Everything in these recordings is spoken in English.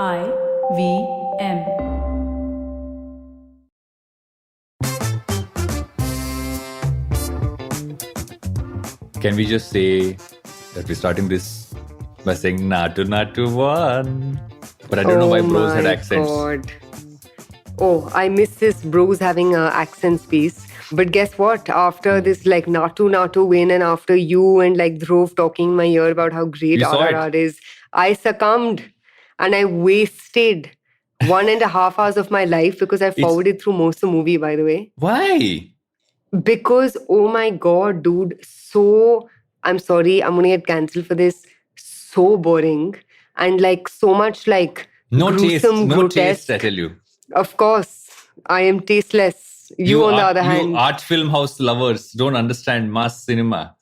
IVM. Can we just say that we're starting this by saying Natu one? But I don't know why bros had accents. God. Oh, I miss this bros having accents piece. But guess what? After this Natu win and after you and Dhruv talking in my ear about how great You saw RRR it? is, I succumbed and I wasted 1.5 hours of my life because I forwarded through most of the movie, by the way. Why? Because, oh my God, dude, I'm sorry, I'm gonna get cancelled for this. So boring. And so much No gruesome, taste, grotesque. I tell you. Of course, I am tasteless. You on the other hand. You art film house lovers don't understand mass cinema.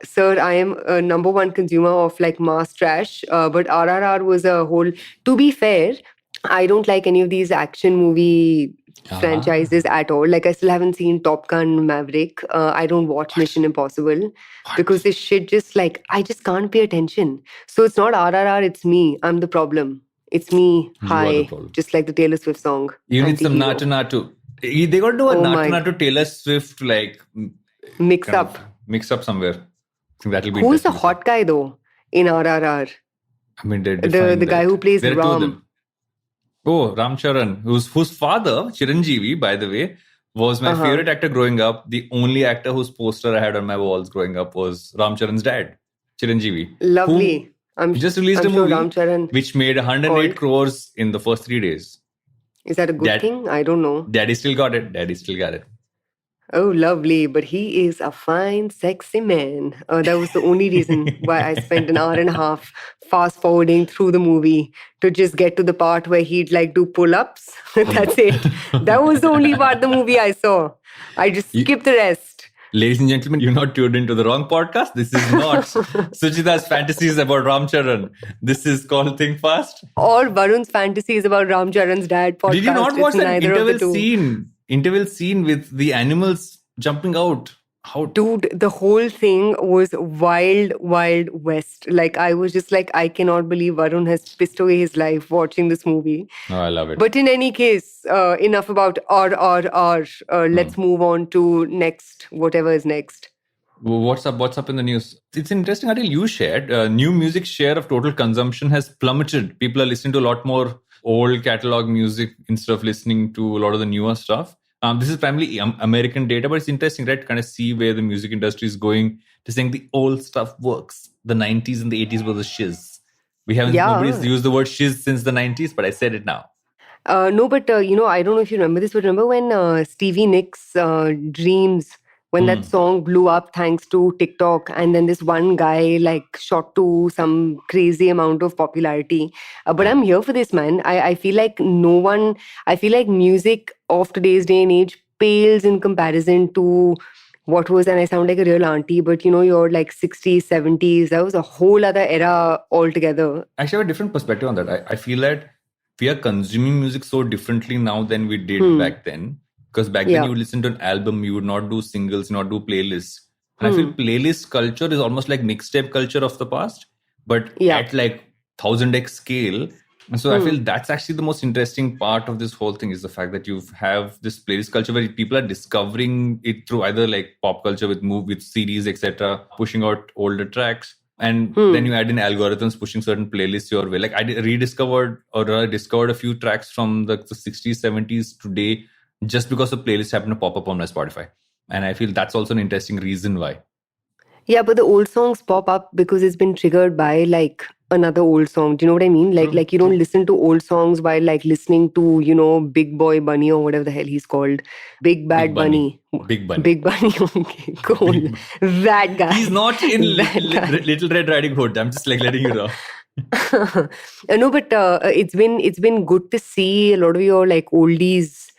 Sir, I am a number one consumer of mass trash. But RRR was a whole. To be fair, I don't like any of these action movie franchises at all. I still haven't seen Top Gun Maverick. I don't watch Mission Impossible because this shit I just can't pay attention. So it's not RRR, it's me. I'm the problem. It's me. Hi. Just like the Taylor Swift song. You need some Natu. They got to do a Natu Taylor Swift mix up somewhere. I think that'll be. Who's the hot guy though in RRR? I mean, the guy who plays Ram. Oh, Ram Charan, whose father, Chiranjeevi, by the way, was my favorite actor growing up. The only actor whose poster I had on my walls growing up was Ram Charan's dad, Chiranjeevi. Lovely. He just released a movie which made 108 crores in the first 3 days. Is that a good thing? I don't know. Daddy still got it. Oh, lovely. But he is a fine, sexy man. That was the only reason why I spent an hour and a half fast forwarding through the movie to just get to the part where he'd do pull-ups. That's it. That was the only part of the movie I saw. I just skipped the rest. Ladies and gentlemen, you're not tuned into the wrong podcast. This is not Suchita's fantasies about Ram Charan. This is called Think Fast. Or Varun's fantasies about Ram Charan's dad podcast. Did you not watch that interval scene with the animals jumping out? How? Dude, the whole thing was wild, wild west. I was just I cannot believe Varun has pissed away his life watching this movie. Oh, I love it. But in any case, enough about RRR. Let's move on to next, whatever is next. What's up in the news? It's an interesting article you shared. New music share of total consumption has plummeted. People are listening to a lot more old catalog music instead of listening to a lot of the newer stuff. This is primarily American data, but it's interesting, right? To kind of see where the music industry is going, to saying the old stuff works. The 90s and the 80s were the shiz. Nobody's used the word shiz since the 90s, but I said it now. No, but I don't know if you remember this, but remember when Stevie Nicks' Dreams, when that song blew up thanks to TikTok, and then this one guy shot to some crazy amount of popularity. But I'm here for this, man. I feel like music of today's day and age pales in comparison to what was, and I sound like a real auntie, but your 60s, 70s, that was a whole other era altogether. Actually, I have a different perspective on that. I feel that we are consuming music so differently now than we did back then. Because back then you would listen to an album, you would not do singles, not do playlists. And I feel playlist culture is almost like mixtape culture of the past, but at 1000x scale. And so I feel that's actually the most interesting part of this whole thing is the fact that you have this playlist culture where people are discovering it through either pop culture with CDs, etc., pushing out older tracks. And then you add in algorithms pushing certain playlists your way. I rediscovered or discovered a few tracks from the 60s, 70s today just because the playlist happened to pop up on my Spotify. And I feel that's also an interesting reason why. Yeah, but the old songs pop up because it's been triggered by another old song. Do you know what I mean? Like you don't listen to old songs while listening to, Big Boy Bunny or whatever the hell he's called. Big Bad Bunny. Big Bunny. Big Bunny. Okay, cool. That guy. He's not in Little Red Riding Hood. I'm just letting you know. No, but it's been good to see a lot of your oldies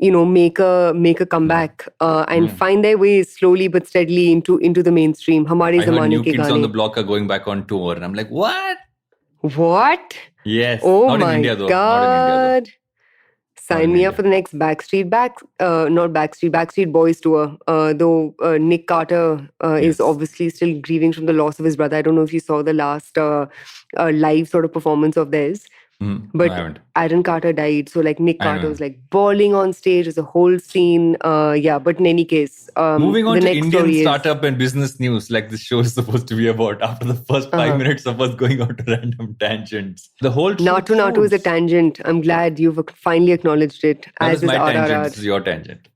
make a comeback and find their way slowly but steadily into the mainstream. Hamare zamane New ke Kids gaane. on the Block are going back on tour, and I'm like, what? What? Yes. Oh not my in India, though. God! Sign me up for the next Backstreet Boys tour. Though Nick Carter is obviously still grieving from the loss of his brother. I don't know if you saw the last live sort of performance of theirs. No, I But haven't. Aaron Carter died, so like Nick I Carter know. was like bawling on stage. There's a whole scene. But in any case, Moving on the to next Indian story is startup and business news, like this show is supposed to be about, after the first 5 minutes of us going on to random tangents. The whole truth Natu is a foods. tangent. I'm glad you've finally acknowledged it, That as was is my tangent. RRR. This is your tangent.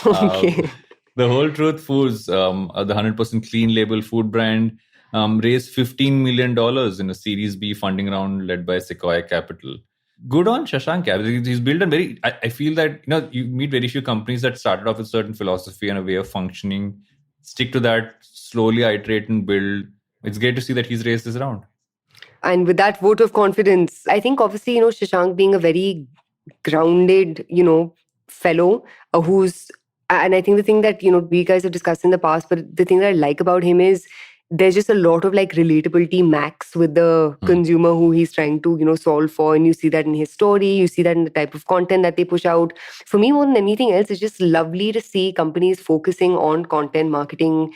Okay. The Whole Truth Foods, the 100% clean label food brand, raised $15 million in a Series B funding round led by Sequoia Capital. Good on Shashank. He's built a very, I feel that, you meet very few companies that started off with a certain philosophy and a way of functioning, stick to that, slowly iterate and build. It's great to see that he's raised this round. And with that vote of confidence, I think obviously, Shashank being a very grounded, fellow who's, and I think the thing that, we guys have discussed in the past, but the thing that I like about him is there's just a lot of like relatability max with the consumer who he's trying to, solve for. And you see that in his story, you see that in the type of content that they push out. For me, more than anything else, it's just lovely to see companies focusing on content marketing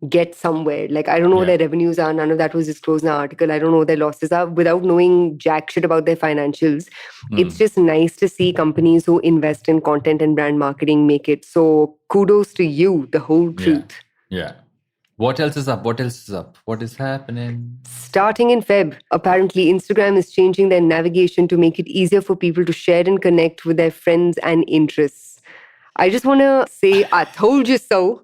get somewhere. Like, I don't know what their revenues are. None of that was disclosed in the article. I don't know what their losses are. Without knowing jack shit about their financials, it's just nice to see companies who invest in content and brand marketing make it. So kudos to you, The Whole Truth. Yeah. What else is up? What is happening? Starting in Feb, apparently Instagram is changing their navigation to make it easier for people to share and connect with their friends and interests. I just want to say, I told you so.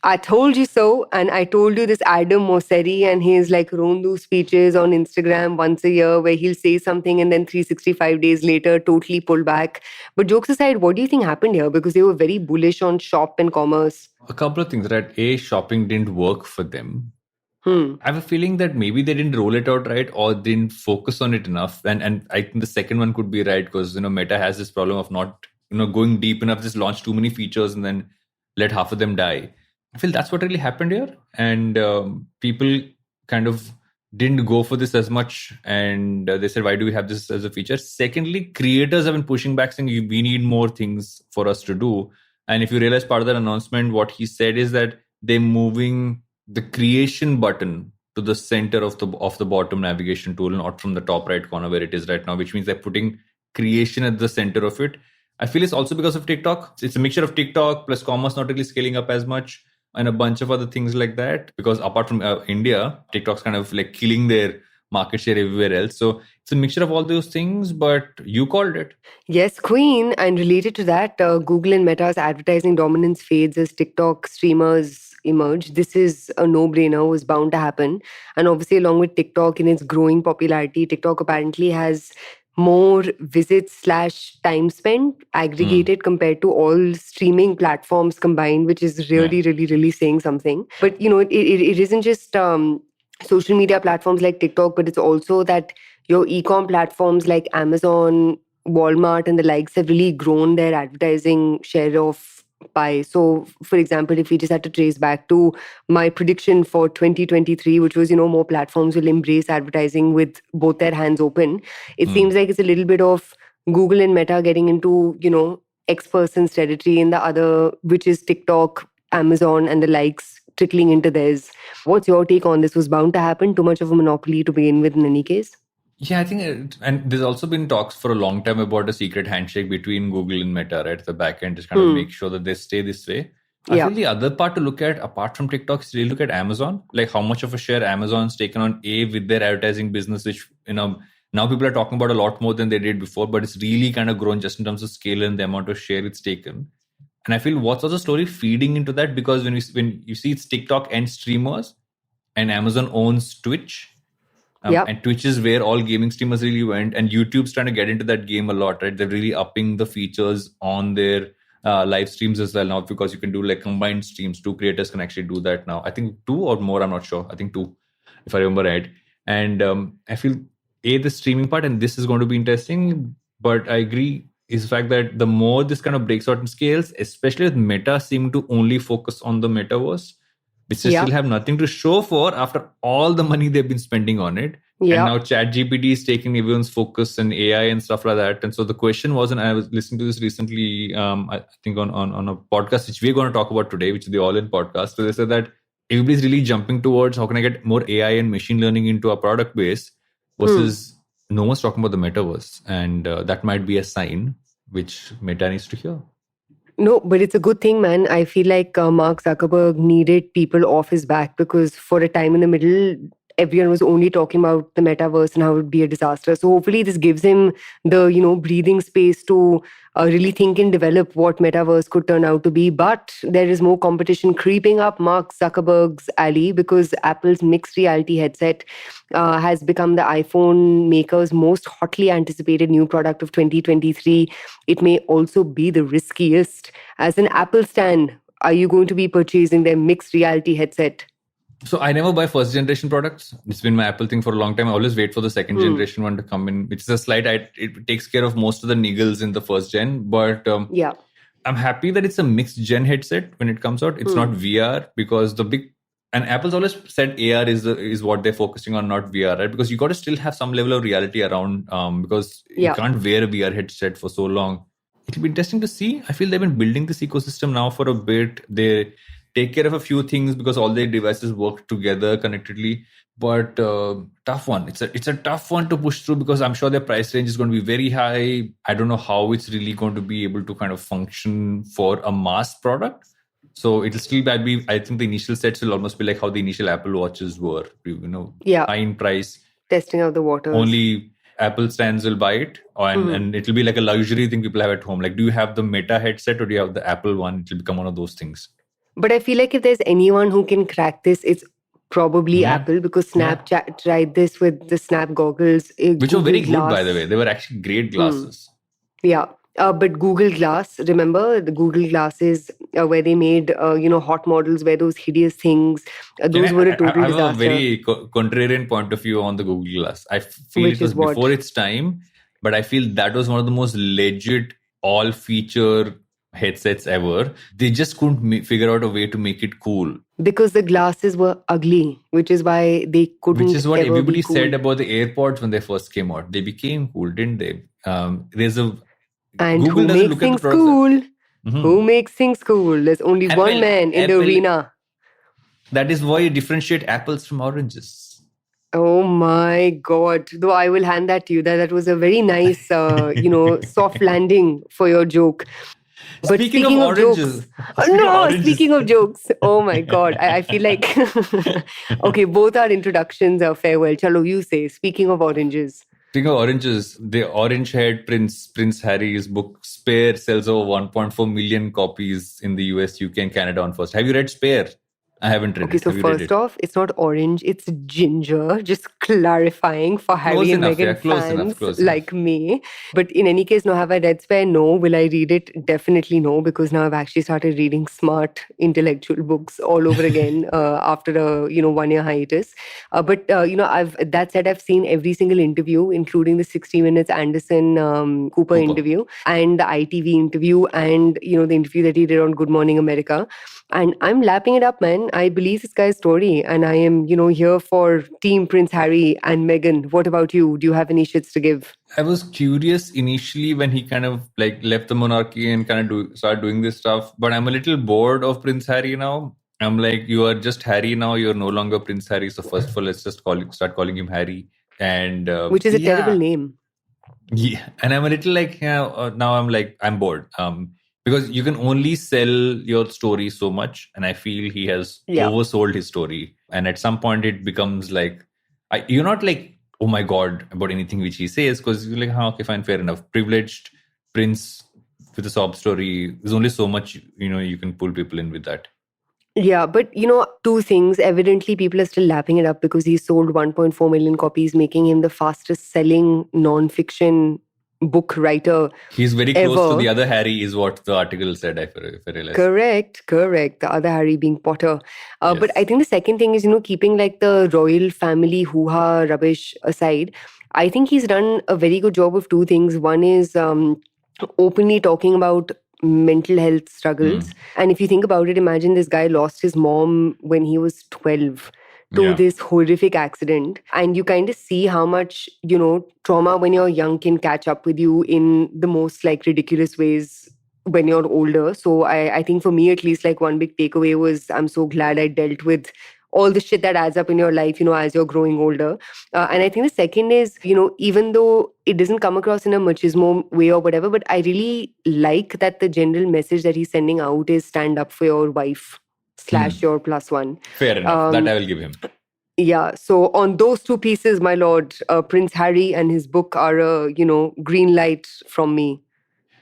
I told you so. And I told you this Adam Mosseri and his like Rondu speeches on Instagram once a year where he'll say something and then 365 days later totally pull back. But jokes aside, what do you think happened here? Because they were very bullish on shop and commerce. A couple of things, right? A, shopping didn't work for them. I have a feeling that maybe they didn't roll it out right or didn't focus on it enough. And I think the second one could be right because, Meta has this problem of not, going deep enough, just launch too many features and then let half of them die. I feel that's what really happened here. And people kind of didn't go for this as much. And they said, why do we have this as a feature? Secondly, creators have been pushing back saying we need more things for us to do. And if you realize part of that announcement, what he said is that they're moving the creation button to the center of the bottom navigation tool, not from the top right corner where it is right now, which means they're putting creation at the center of it. I feel it's also because of TikTok. It's a mixture of TikTok plus commerce not really scaling up as much and a bunch of other things like that. Because apart from India, TikTok's kind of like killing their market share everywhere else. So it's a mixture of all those things, but you called it. Yes, Queen. And related to that, Google and Meta's advertising dominance fades as TikTok streamers emerge. This is a no-brainer, was bound to happen. And obviously, along with TikTok in its growing popularity, TikTok apparently has more visits / time spent aggregated compared to all streaming platforms combined, which is really, really, really saying something. But, it isn't just social media platforms like TikTok, but it's also that your e-com platforms like Amazon, Walmart and the likes have really grown their advertising share of pie. So, for example, if we just had to trace back to my prediction for 2023, which was, more platforms will embrace advertising with both their hands open, it seems like it's a little bit of Google and Meta getting into, X person's territory in the other, which is TikTok, Amazon and the likes trickling into theirs. What's your take on this? Was bound to happen? Too much of a monopoly to begin with in any case? Yeah, I think, and there's also been talks for a long time about a secret handshake between Google and Meta, right? The back end just kind of make sure that they stay this way. I feel the other part to look at, apart from TikTok, is really look at Amazon. Like how much of a share Amazon's taken on with their advertising business, which, now people are talking about a lot more than they did before, but it's really kind of grown just in terms of scale and the amount of share it's taken. And I feel what's also story feeding into that, because when you see it's TikTok and streamers, and Amazon owns Twitch. And Twitch is where all gaming streamers really went, and YouTube's trying to get into that game a lot, right? They're really upping the features on their live streams as well now, because you can do like combined streams. 2 creators can actually do that now. I think 2 or more, I'm not sure. I think 2, if I remember right. And I feel the streaming part, and this is going to be interesting, but I agree, is the fact that the more this kind of breaks out in scales, especially with Meta seeming to only focus on the metaverse, which they still have nothing to show for after all the money they've been spending on it. And now ChatGPT is taking everyone's focus and AI and stuff like that. And so the question was, and I was listening to this recently, I think on a podcast, which we're going to talk about today, which is the All In podcast. So they said that everybody's really jumping towards how can I get more AI and machine learning into our product base versus no one's talking about the metaverse, and that might be a sign which Meta needs to hear. No, but it's a good thing, man. I feel like Mark Zuckerberg needed people off his back, because for a time in the middle, everyone was only talking about the metaverse and how it would be a disaster. So hopefully this gives him the, breathing space to really think and develop what metaverse could turn out to be. But there is more competition creeping up Mark Zuckerberg's alley, because Apple's mixed reality headset has become the iPhone maker's most hotly anticipated new product of 2023. It may also be the riskiest. As an Apple stan, are you going to be purchasing their mixed reality headset? So I never buy first generation products. It's been my Apple thing for a long time. I always wait for the second generation one to come in, which is a slight. It takes care of most of the niggles in the first gen. But yeah, I'm happy that it's a mixed gen headset when it comes out. It's not VR, because and Apple's always said AR is what they're focusing on, not VR, right? Because you got to still have some level of reality around, because you can't wear a VR headset for so long. It'll be interesting to see. I feel they've been building this ecosystem now for a bit. They take care of a few things because all their devices work together connectedly. But tough one. It's a tough one to push through, because I'm sure their price range is going to be very high. I don't know how it's really going to be able to kind of function for a mass product. So it'll still be, I think the initial sets will almost be like how the initial Apple Watches were, high in price. Testing out the waters. Only Apple stands will buy it, and it'll be like a luxury thing people have at home. Like, do you have the Meta headset or do you have the Apple one? It'll become one of those things. But I feel like if there's anyone who can crack this, it's probably Apple, because Snapchat tried this with the Snap goggles. Which were very good, by the way. They were actually great glasses. Yeah. But Google Glass, remember the Google glasses where they made, hot models, where those hideous things, those were a total disaster. I have a very contrarian point of view on the Google Glass. I feel it was before its time, but I feel that was one of the most legit all-feature headsets ever. They just couldn't figure out a way to make it cool. Because the glasses were ugly, which is why they couldn't. Which is what everybody cool. said about the AirPods when they first came out. They became cool, didn't they? And Google who makes things cool? Who makes things cool? There's only one man in the arena. That is why you differentiate apples from oranges. Oh my God. Though I will hand that to you. That was a very nice, soft landing for your joke. But speaking of oranges. Speaking of jokes. Oh my God. I feel like... Okay, both our introductions are farewell. Chalo, you say, speaking of oranges. Speaking of oranges, the orange-haired Prince Harry's book Spare sells over 1.4 million copies in the US, UK and Canada on first. Have you read Spare? I haven't read it. Okay, so first off, it's not orange, it's ginger. Just clarifying for Harry and Meghan fans like me. But in any case, no, have I read Spare? No. Will I read it? Definitely no, because now I've actually started reading smart intellectual books all over again after a 1-year hiatus. But that said, I've seen every single interview, including the 60 Minutes Anderson Cooper interview and the ITV interview and the interview that he did on Good Morning America. And I'm lapping it up, man. I believe this guy's story, and I am, here for Team Prince Harry and Meghan. What about you? Do you have any shits to give? I was curious initially when he kind of left the monarchy and kind of started doing this stuff. But I'm a little bored of Prince Harry now. I'm like, you are just Harry now. You're no longer Prince Harry. So first of all, let's just start calling him Harry. And which is a terrible name. Yeah, and I'm a little now I'm bored. Because you can only sell your story so much. And I feel he has oversold his story. And at some point it becomes you're not oh my God, about anything which he says. Because you're okay, fine, fair enough. Privileged prince with a sob story. There's only so much, you can pull people in with that. Yeah, but two things. Evidently, people are still lapping it up because he sold 1.4 million copies, making him the fastest selling non-fiction book writer. He's very close to the other Harry is what the article said, if I realize. Correct. The other Harry being Potter. Yes. But I think the second thing is, keeping the royal family hoo-ha rubbish aside, I think he's done a very good job of two things. One is openly talking about mental health struggles. And if you think about it, imagine this guy lost his mom when he was 12. To this horrific accident. And you kind of see how much, trauma when you're young can catch up with you in the most ridiculous ways when you're older. So I think for me, at least, one big takeaway was I'm so glad I dealt with all the shit that adds up in your life, as you're growing older. And I think the second is, even though it doesn't come across in a machismo way or whatever, but I really like that the general message that he's sending out is stand up for your wife / your plus one. Fair enough. That I will give him. Yeah. So on those two pieces, my lord, Prince Harry and his book are a, green light from me.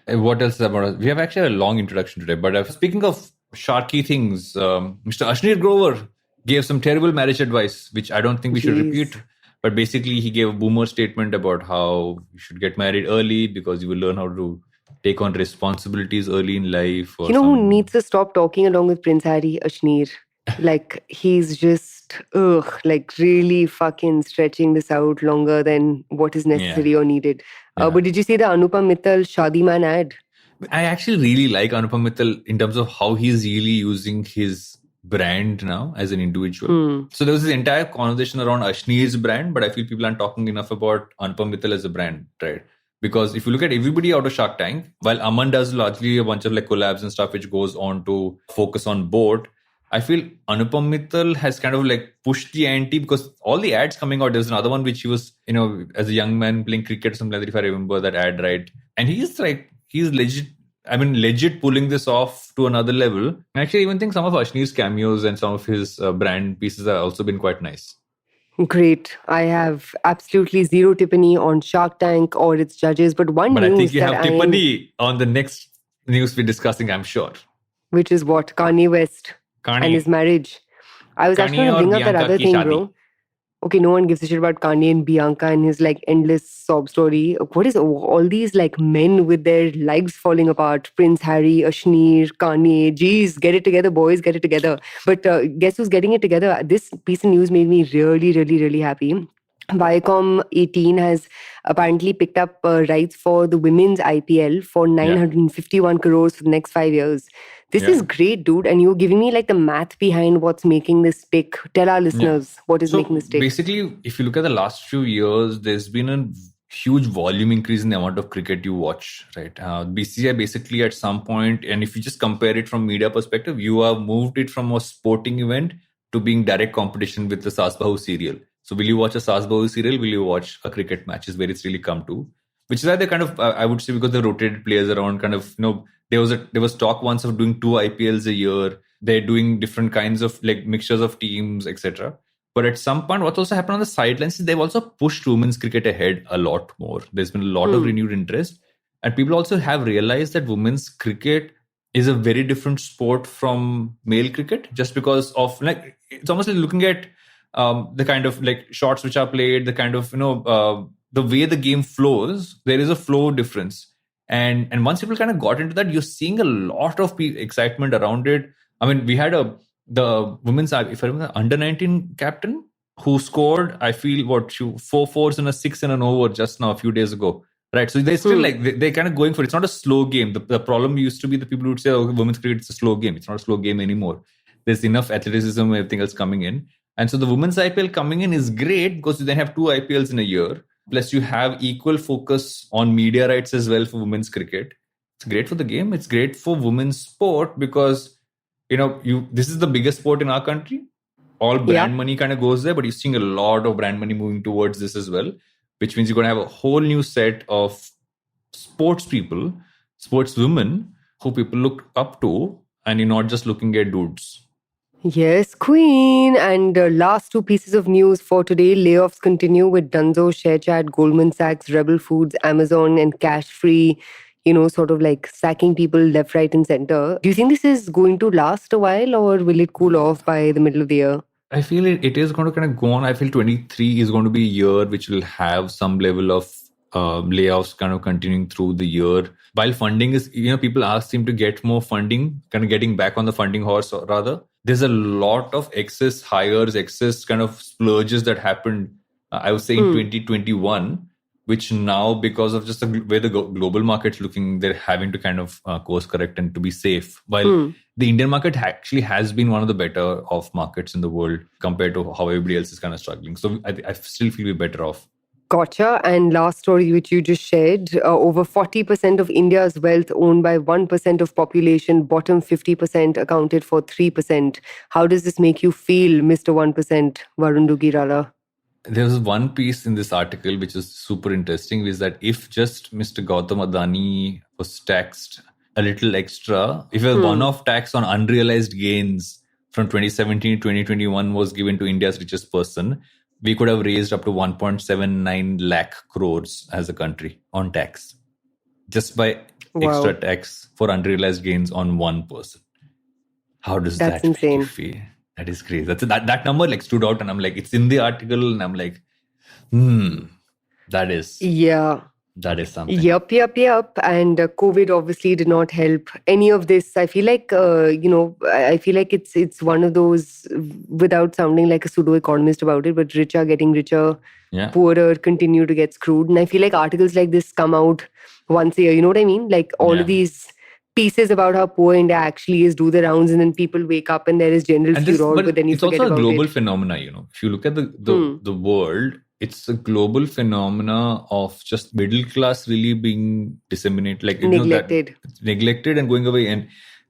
What else about us? We have actually a long introduction today. But speaking of sharky things, Mr. Ashnir Grover gave some terrible marriage advice, which I don't think we should repeat. But basically, he gave a boomer statement about how you should get married early because you will learn how to take on responsibilities early in life. Or who needs to stop talking along with Prince Harry? Ashnir. Like, he's just, really fucking stretching this out longer than what is necessary or needed. But did you see the Anupam Mittal Shadi Man ad? I actually really like Anupam Mittal in terms of how he's really using his brand now as an individual. So there was this entire conversation around Ashnir's brand, but I feel people aren't talking enough about Anupam Mittal as a brand, right? Because if you look at everybody out of Shark Tank, while Aman does largely a bunch of like collabs and stuff, which goes on to focus on board, I feel Anupam Mittal has kind of like pushed the ante because all the ads coming out, there's another one which he was, as a young man playing cricket or something like that, if I remember that ad right. And he's legit pulling this off to another level. And actually, I even think some of Ashnir's cameos and some of his brand pieces have also been quite nice. Great. I have absolutely zero tippany on Shark Tank or its judges, but I think you have tippany on the next news we're discussing, I'm sure. Which is what? Kanye West. And his marriage. I was actually going to bring up that other thing, bro. Okay, no one gives a shit about Kanye and Bianca and his like endless sob story. What is all these like men with their lives falling apart? Prince Harry, Ashnir, Kanye. Geez, get it together, boys, get it together. But guess who's getting it together? This piece of news made me really, really, really happy. Viacom 18 has apparently picked up rights for the women's IPL for 951 crores for the next 5 years. This is great, dude. And you're giving me like the math behind what's making this pick. Tell our listeners what is making this tick. Basically, if you look at the last few years, there's been a huge volume increase in the amount of cricket you watch, right? BCCI basically at some point, and if you just compare it from media perspective, you have moved it from a sporting event to being direct competition with the Saas Bahu serial. So will you watch a Saas Bahu serial? Will you watch a cricket match is where it's really come to. Which is why they kind of, I would say, because they rotated players around, kind of, there was talk once of doing 2 IPLs a year. They're doing different kinds of like mixtures of teams, etc. But at some point, what's also happened on the sidelines is they've also pushed women's cricket ahead a lot more. There's been a lot of renewed interest. And people also have realized that women's cricket is a very different sport from male cricket, just because of like, it's almost like looking at the kind of like shots which are played, the kind of, the way the game flows, there is a flow difference. And once people kind of got into that, you're seeing a lot of excitement around it. I mean, we had the women's, if I remember, under-19 captain who scored, I feel, 4 fours and a 6 and an over just now a few days ago. Right. So they still they're kind of going for it. It's not a slow game. The problem used to be the people who would say, oh, women's cricket is a slow game. It's not a slow game anymore. There's enough athleticism and everything else coming in. And so the women's IPL coming in is great because you then have 2 IPLs in a year. Plus you have equal focus on media rights as well for women's cricket. It's great for the game. It's great for women's sport because, this is the biggest sport in our country. All brand money kind of goes there, but you're seeing a lot of brand money moving towards this as well, which means you're going to have a whole new set of sports people, sports women who people look up to, and you're not just looking at dudes. Yes, Queen. And last 2 pieces of news for today. Layoffs continue with Dunzo, ShareChat, Goldman Sachs, Rebel Foods, Amazon, and Cash Free, sort of like sacking people left, right, and center. Do you think this is going to last a while or will it cool off by the middle of the year? I feel it is going to kind of go on. I feel 23 is going to be a year which will have some level of layoffs kind of continuing through the year. While funding is, people seem to get more funding, kind of getting back on the funding horse or rather. There's a lot of excess hires, excess kind of splurges that happened, I would say in 2021, which now because of just the way the global market's looking, they're having to kind of course correct and to be safe. While the Indian market actually has been one of the better off markets in the world compared to how everybody else is kind of struggling. So I still feel we're better off. Gotcha. And last story which you just shared, over 40% of India's wealth owned by 1% of population, bottom 50% accounted for 3%. How does this make you feel, Mr. 1%, Varun Dugirala? There was one piece in this article which is super interesting, is that if just Mr. Gautam Adani was taxed a little extra, if a one-off tax on unrealized gains from 2017 to 2021 was given to India's richest person, we could have raised up to 1.79 lakh crores as a country on tax, just by extra tax for unrealized gains on one person. How does that make you feel? That is crazy. That number like stood out, and I'm like, it's in the article, and I'm like, that is something. Yep. And COVID obviously did not help any of this. I feel like I feel like it's one of those, without sounding like a pseudo economist about it, but rich are getting richer, poorer continue to get screwed. And I feel like articles like this come out once a year. You know what I mean? Like all of these pieces about how poor India actually is do the rounds, and then people wake up and there is general furor, but then you forget about it. It's also a global phenomena, If you look at the world, it's a global phenomena of just middle class really being disseminated, like neglected and going away.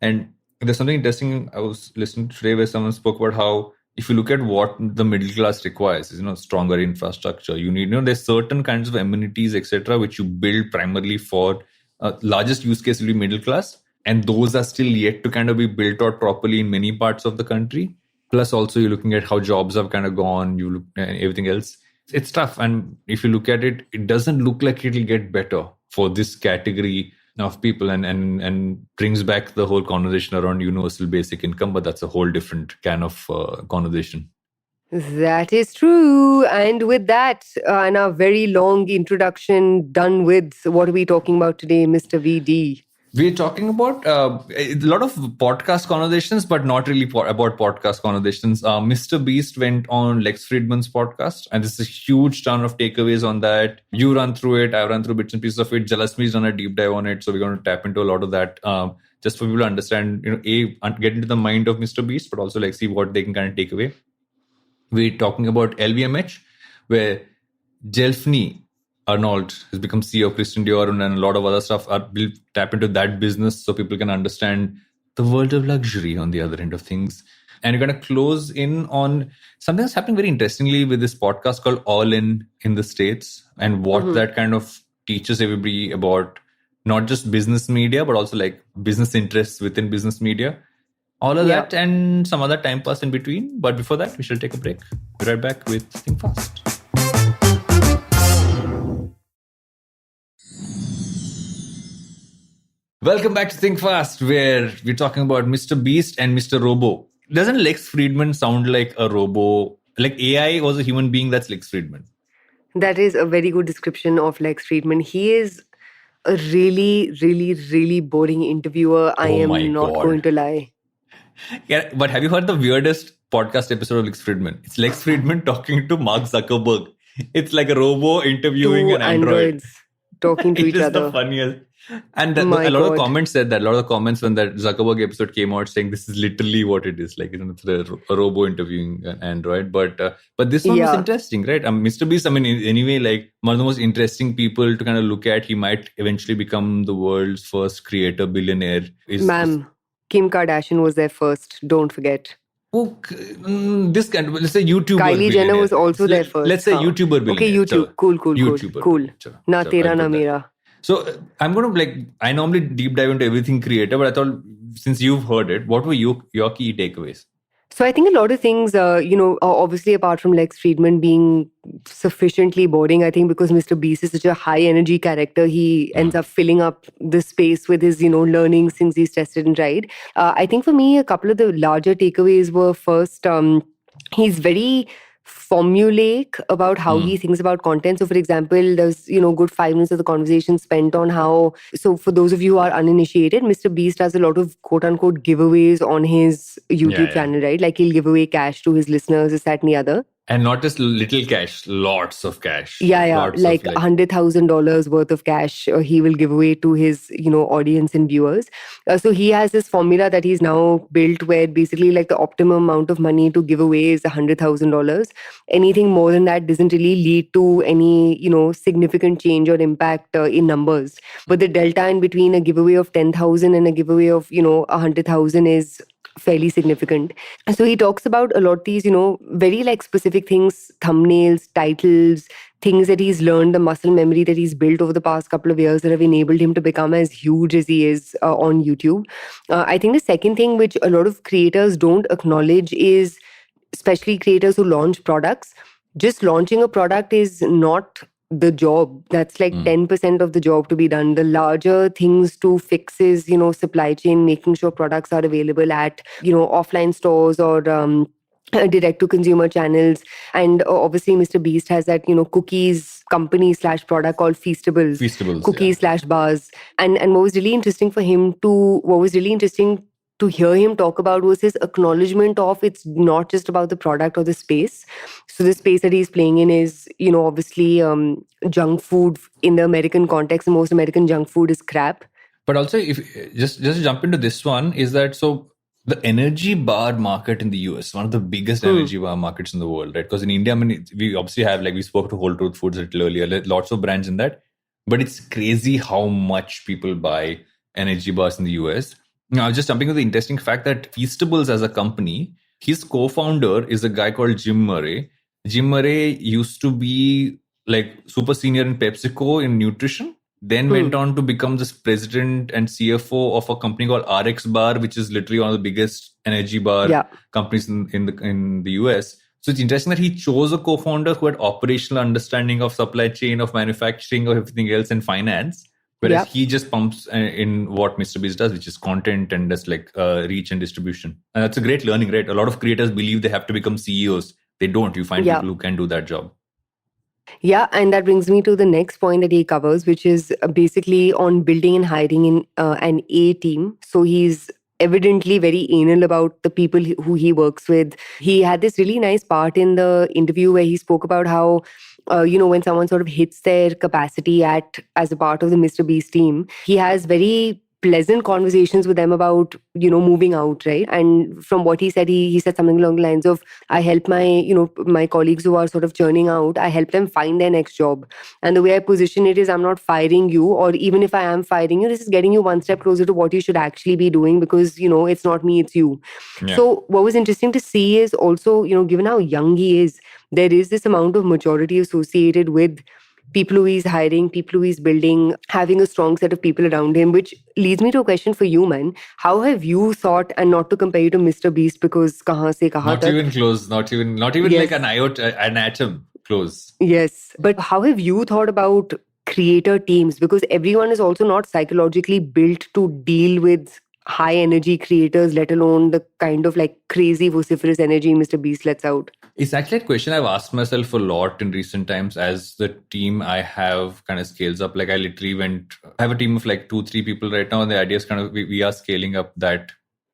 And there's something interesting I was listening to today where someone spoke about how if you look at what the middle class requires, is stronger infrastructure. You need there's certain kinds of amenities, etc., which you build primarily for. Largest use case will be middle class, and those are still yet to kind of be built out properly in many parts of the country. Plus, also you're looking at how jobs have kind of gone. You look at everything else. It's tough, and if you look at it, it doesn't look like it'll get better for this category of people, and brings back the whole conversation around universal basic income. But that's a whole different kind of conversation. That is true. And with that, and our very long introduction done with, what are we talking about today, Mr. VD? We're talking about a lot of podcast conversations, but not really about podcast conversations. Mr. Beast went on Lex Fridman's podcast, and there's a huge ton of takeaways on that. You run through it. I run through bits and pieces of it. Jalasmi's done a deep dive on it. So we're going to tap into a lot of that just for people to understand, get into the mind of Mr. Beast, but also like see what they can kind of take away. We're talking about LVMH, where Jelfni Arnold has become CEO of Christian Dior, and a lot of other stuff. We'll tap into that business so people can understand the world of luxury on the other end of things. And we're going to close in on something that's happening very interestingly with this podcast called All In the States, and what that kind of teaches everybody about not just business media, but also like business interests within business media. All of that and some other time pass in between. But before that, we shall take a break. Be right back with Think Fast. Welcome back to Think Fast, where we're talking about Mr. Beast and Mr. Robo. Doesn't Lex Fridman sound like a robo? Like AI was a human being, that's Lex Fridman. That is a very good description of Lex Fridman. He is a really, really, really boring interviewer. I am not going to lie. Yeah, but have you heard the weirdest podcast episode of Lex Fridman? It's Lex Fridman talking to Mark Zuckerberg. It's like a robo interviewing an android. Talking to each other. It is the funniest. And a lot of comments said that. A lot of comments when that Zuckerberg episode came out saying this is literally what it is. Like, it's a robo interviewing an android. But this one was interesting, right? Mr. Beast, anyway, like one of the most interesting people to kind of look at. He might eventually become the world's first creator billionaire. Kim Kardashian was there first. Don't forget. Oh, this kind of, let's say YouTuber. Kylie Jenner was also there first. Let's say YouTuber billionaire. Okay, YouTube. Cool. Na tera na mera. So I'm going to I normally deep dive into everything creator, but I thought since you've heard it, what were your key takeaways? So I think a lot of things, obviously apart from Lex Fridman being sufficiently boring, I think because Mr. Beast is such a high energy character, he ends up filling up the space with his, learnings, things he's tested and tried. I think for me, a couple of the larger takeaways were first, he's very formulaic about how he thinks about content. So for example, there's good 5 minutes of the conversation spent on how, so for those of you who are uninitiated, Mr. Beast has a lot of quote unquote giveaways on his YouTube channel, right? Like he'll give away cash to his listeners, this, that and the other. And not just little cash, lots of cash. Yeah. Lots Like of $100,000 worth of cash he will give away to his, audience and viewers. So he has this formula that he's now built where basically like the optimum amount of money to give away is $100,000. Anything more than that doesn't really lead to any, significant change or impact in numbers. But the delta in between a giveaway of 10,000 and a giveaway of, 100,000 is fairly significant. So he talks about a lot these, very like specific things, thumbnails, titles, things that he's learned, the muscle memory that he's built over the past couple of years that have enabled him to become as huge as he is on YouTube. I think the second thing which a lot of creators don't acknowledge is, especially creators who launch products, just launching a product is not the job. That's like 10% of the job to be done. The larger things to fix is, supply chain, making sure products are available at, offline stores or direct to consumer channels. And obviously Mr. Beast has that, cookies company / product called Feastables, cookies / bars. And what was really interesting to hear him talk about was his acknowledgement of it's not just about the product or the space. So the space that he's playing in is, obviously junk food in the American context. Most American junk food is crap. But also, if just jump into this one, is that so the energy bar market in the US, one of the biggest energy bar markets in the world, right? Because in India, I mean, we obviously have, like we spoke to Whole Truth Foods a little earlier, lots of brands in that. But it's crazy how much people buy energy bars in the US. Now, just jumping to the interesting fact that Feastables as a company, his co-founder is a guy called Jim Murray. Jim Murray used to be like super senior in PepsiCo in nutrition, then went on to become this president and CFO of a company called RX Bar, which is literally one of the biggest energy bar companies in the US. So it's interesting that he chose a co-founder who had operational understanding of supply chain, of manufacturing, of everything else, and finance. Whereas he just pumps in what Mr. Beast does, which is content and just like reach and distribution. And that's a great learning, right? A lot of creators believe they have to become CEOs. They don't. You find people who can do that job. Yeah, and that brings me to the next point that he covers, which is basically on building and hiring in an A team. So he's evidently very anal about the people who he works with. He had this really nice part in the interview where he spoke about how when someone sort of hits their capacity as a part of the Mr. Beast team, he has very pleasant conversations with them about, moving out, right? And from what he said, he said something along the lines of, I help my colleagues who are sort of churning out, I help them find their next job. And the way I position it is, I'm not firing you, or even if I am firing you, this is getting you one step closer to what you should actually be doing because, it's not me, it's you. Yeah. So what was interesting to see is also, given how young he is, there is this amount of maturity associated with people who he's hiring, people who he's building, having a strong set of people around him, which leads me to a question for you, man. How have you thought, and not to compare you to Mr. Beast because kahan se kahan not tak? Even close, not even like an iota, an atom close. Yes. But how have you thought about creator teams? Because everyone is also not psychologically built to deal with high energy creators, let alone the kind of like crazy vociferous energy Mr. Beast lets out. It's actually a question I've asked myself a lot in recent times as the team I have kind of scales up. Like I have a team of like 2-3 people right now, and the idea is kind of we are scaling up that.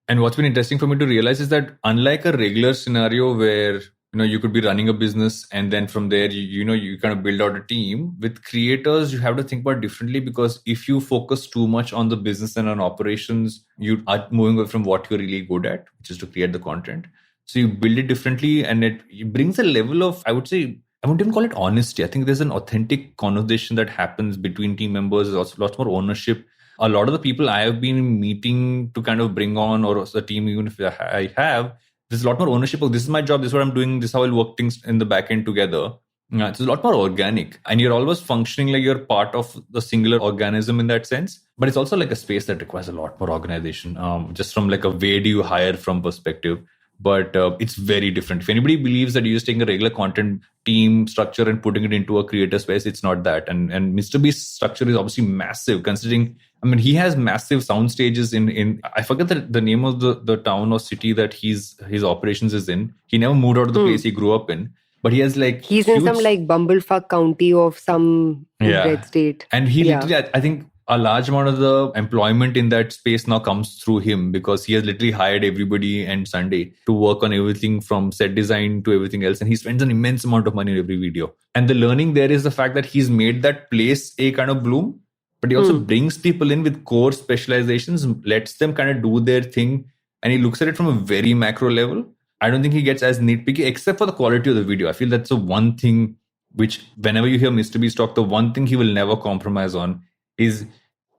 And what's been interesting for me to realize is that unlike a regular scenario where you could be running a business and then from there you kind of build out a team, with creators you have to think about differently, because if you focus too much on the business and on operations, you are moving away from what you're really good at, which is to create the content. So you build it differently, and it brings a level of, I would say, I wouldn't even call it honesty. I think there's an authentic conversation that happens between team members. There's also lots more ownership. A lot of the people I have been meeting to kind of bring on, or the team, even if I have, there's a lot more ownership of this is my job, this is what I'm doing, this is how I'll work things in the back end together. It's a lot more organic, and you're always functioning like you're part of the singular organism in that sense. But it's also like a space that requires a lot more organization, just from like a where do you hire from perspective. But it's very different. If anybody believes that you're just taking a regular content team structure and putting it into a creator space, it's not that. And Mr. Beast's structure is obviously massive, considering, I mean, he has massive sound stages in I forget the name of the town or city that his operations is in. He never moved out of the place he grew up in. But he has like he's in some like bumblefuck county of some red state. And he literally, I think a large amount of the employment in that space now comes through him, because he has literally hired everybody and Sunday to work on everything from set design to everything else. And he spends an immense amount of money on every video. And the learning there is the fact that he's made that place a kind of bloom, but he also brings people in with core specializations, lets them kind of do their thing. And he looks at it from a very macro level. I don't think he gets as nitpicky, except for the quality of the video. I feel that's the one thing which, whenever you hear Mr. Beast talk, the one thing he will never compromise on is,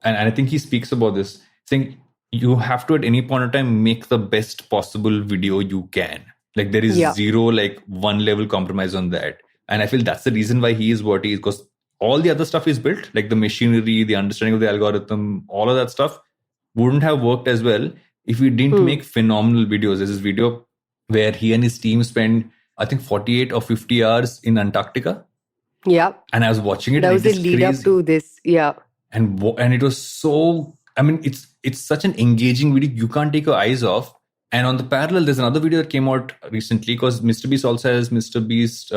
and I think he speaks about this, saying you have to at any point in time make the best possible video you can. Like there is zero like one level compromise on that. And I feel that's the reason why he is what he is, because all the other stuff is built, like the machinery, the understanding of the algorithm, all of that stuff wouldn't have worked as well if we didn't make phenomenal videos. There's this video where he and his team spend, I think, 48 or 50 hours in Antarctica. Yeah. And I was watching it. That was the lead up to this. Yeah. And it was so, I mean, it's such an engaging video. You can't take your eyes off. And on the parallel, there's another video that came out recently, because Mr. Beast also has Mr. Beast,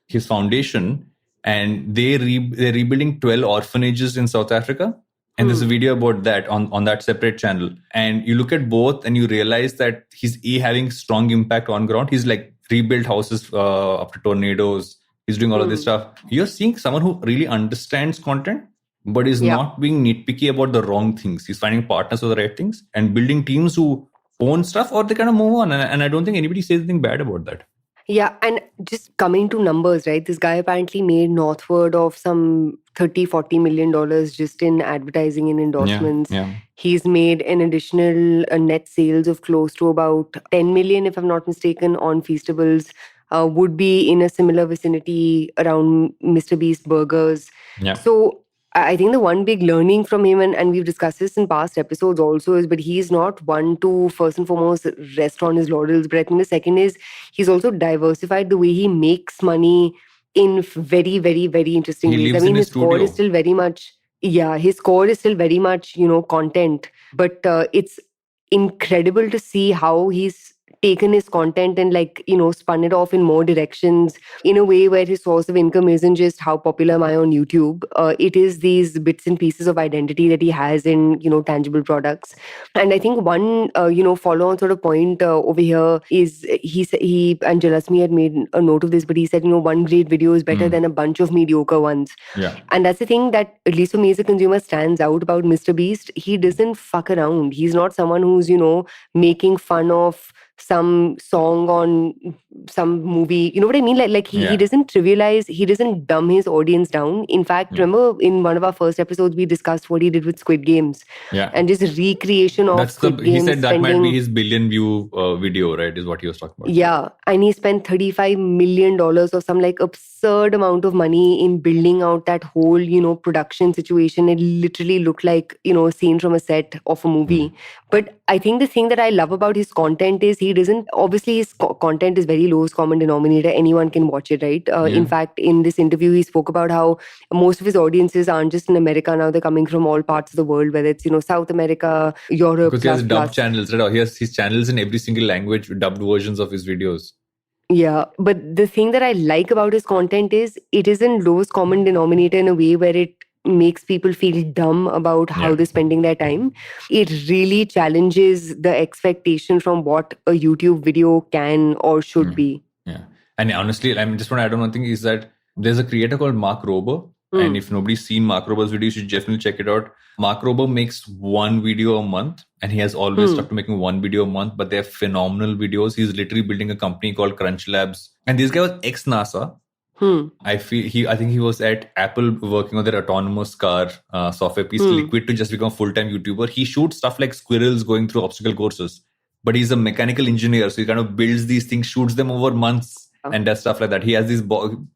his foundation, and they're rebuilding 12 orphanages in South Africa. And there's a video about that on that separate channel. And you look at both and you realize that he's having strong impact on ground. He's like rebuilt houses after tornadoes. He's doing all of this stuff. You're seeing someone who really understands content, but is not being nitpicky about the wrong things. He's finding partners for the right things and building teams who own stuff, or they kind of move on. And I don't think anybody says anything bad about that. Yeah, and just coming to numbers, right? This guy apparently made northward of some $30-40 million just in advertising and endorsements. Yeah. He's made an additional net sales of close to about 10 million, if I'm not mistaken, on Feastables. Would be in a similar vicinity around Mr. Beast burgers. Yeah. So I think the one big learning from him, and we've discussed this in past episodes also, is but he's not one to first and foremost rest on his laurels. But I think the second is he's also diversified the way he makes money in very, very, very interesting ways. I mean, his core is still very much, content. But it's incredible to see how he's taken his content and spun it off in more directions in a way where his source of income isn't just how popular am I on YouTube. It is these bits and pieces of identity that he has in, tangible products. And I think one, follow-on sort of point over here is he and Jalasmi had made a note of this, but he said, one great video is better than a bunch of mediocre ones. Yeah. And that's the thing that, at least for me as a consumer, stands out about Mr. Beast. He doesn't fuck around. He's not someone who's, making fun of some song on some movie. You know what I mean? He doesn't trivialize, he doesn't dumb his audience down. In fact, remember in one of our first episodes, we discussed what he did with Squid Games. Yeah. And just recreation of Squid Games. He said that might be his billion view video, right? Is what he was talking about. Yeah. And he spent $35 million or some absurd amount of money in building out that whole, production situation. It literally looked like, a scene from a set of a movie. But I think the thing that I love about his content is obviously his content is very lowest common denominator. Anyone can watch it, right? In fact, in this interview, he spoke about how most of his audiences aren't just in America now. They're coming from all parts of the world, whether it's, South America, Europe. Because he has dubbed channels, right? He has his channels in every single language, dubbed versions of his videos. Yeah, but the thing that I like about his content is it isn't lowest common denominator in a way where it makes people feel dumb about how they're spending their time. It really challenges the expectation from what a YouTube video can or should be. Yeah. And honestly, I just want to add on one thing is that there's a creator called Mark Rober. And if nobody's seen Mark Rober's video, you should definitely check it out. Mark Rober makes one video a month, and he has always stuck to making one video a month, but they're phenomenal videos. He's literally building a company called Crunch Labs. And this guy was ex-NASA. I think he was at Apple working on their autonomous car software piece, Liquid, to just become a full-time YouTuber. He shoots stuff like squirrels going through obstacle courses, but he's a mechanical engineer, so he kind of builds these things, shoots them over months, and does stuff like that. He has these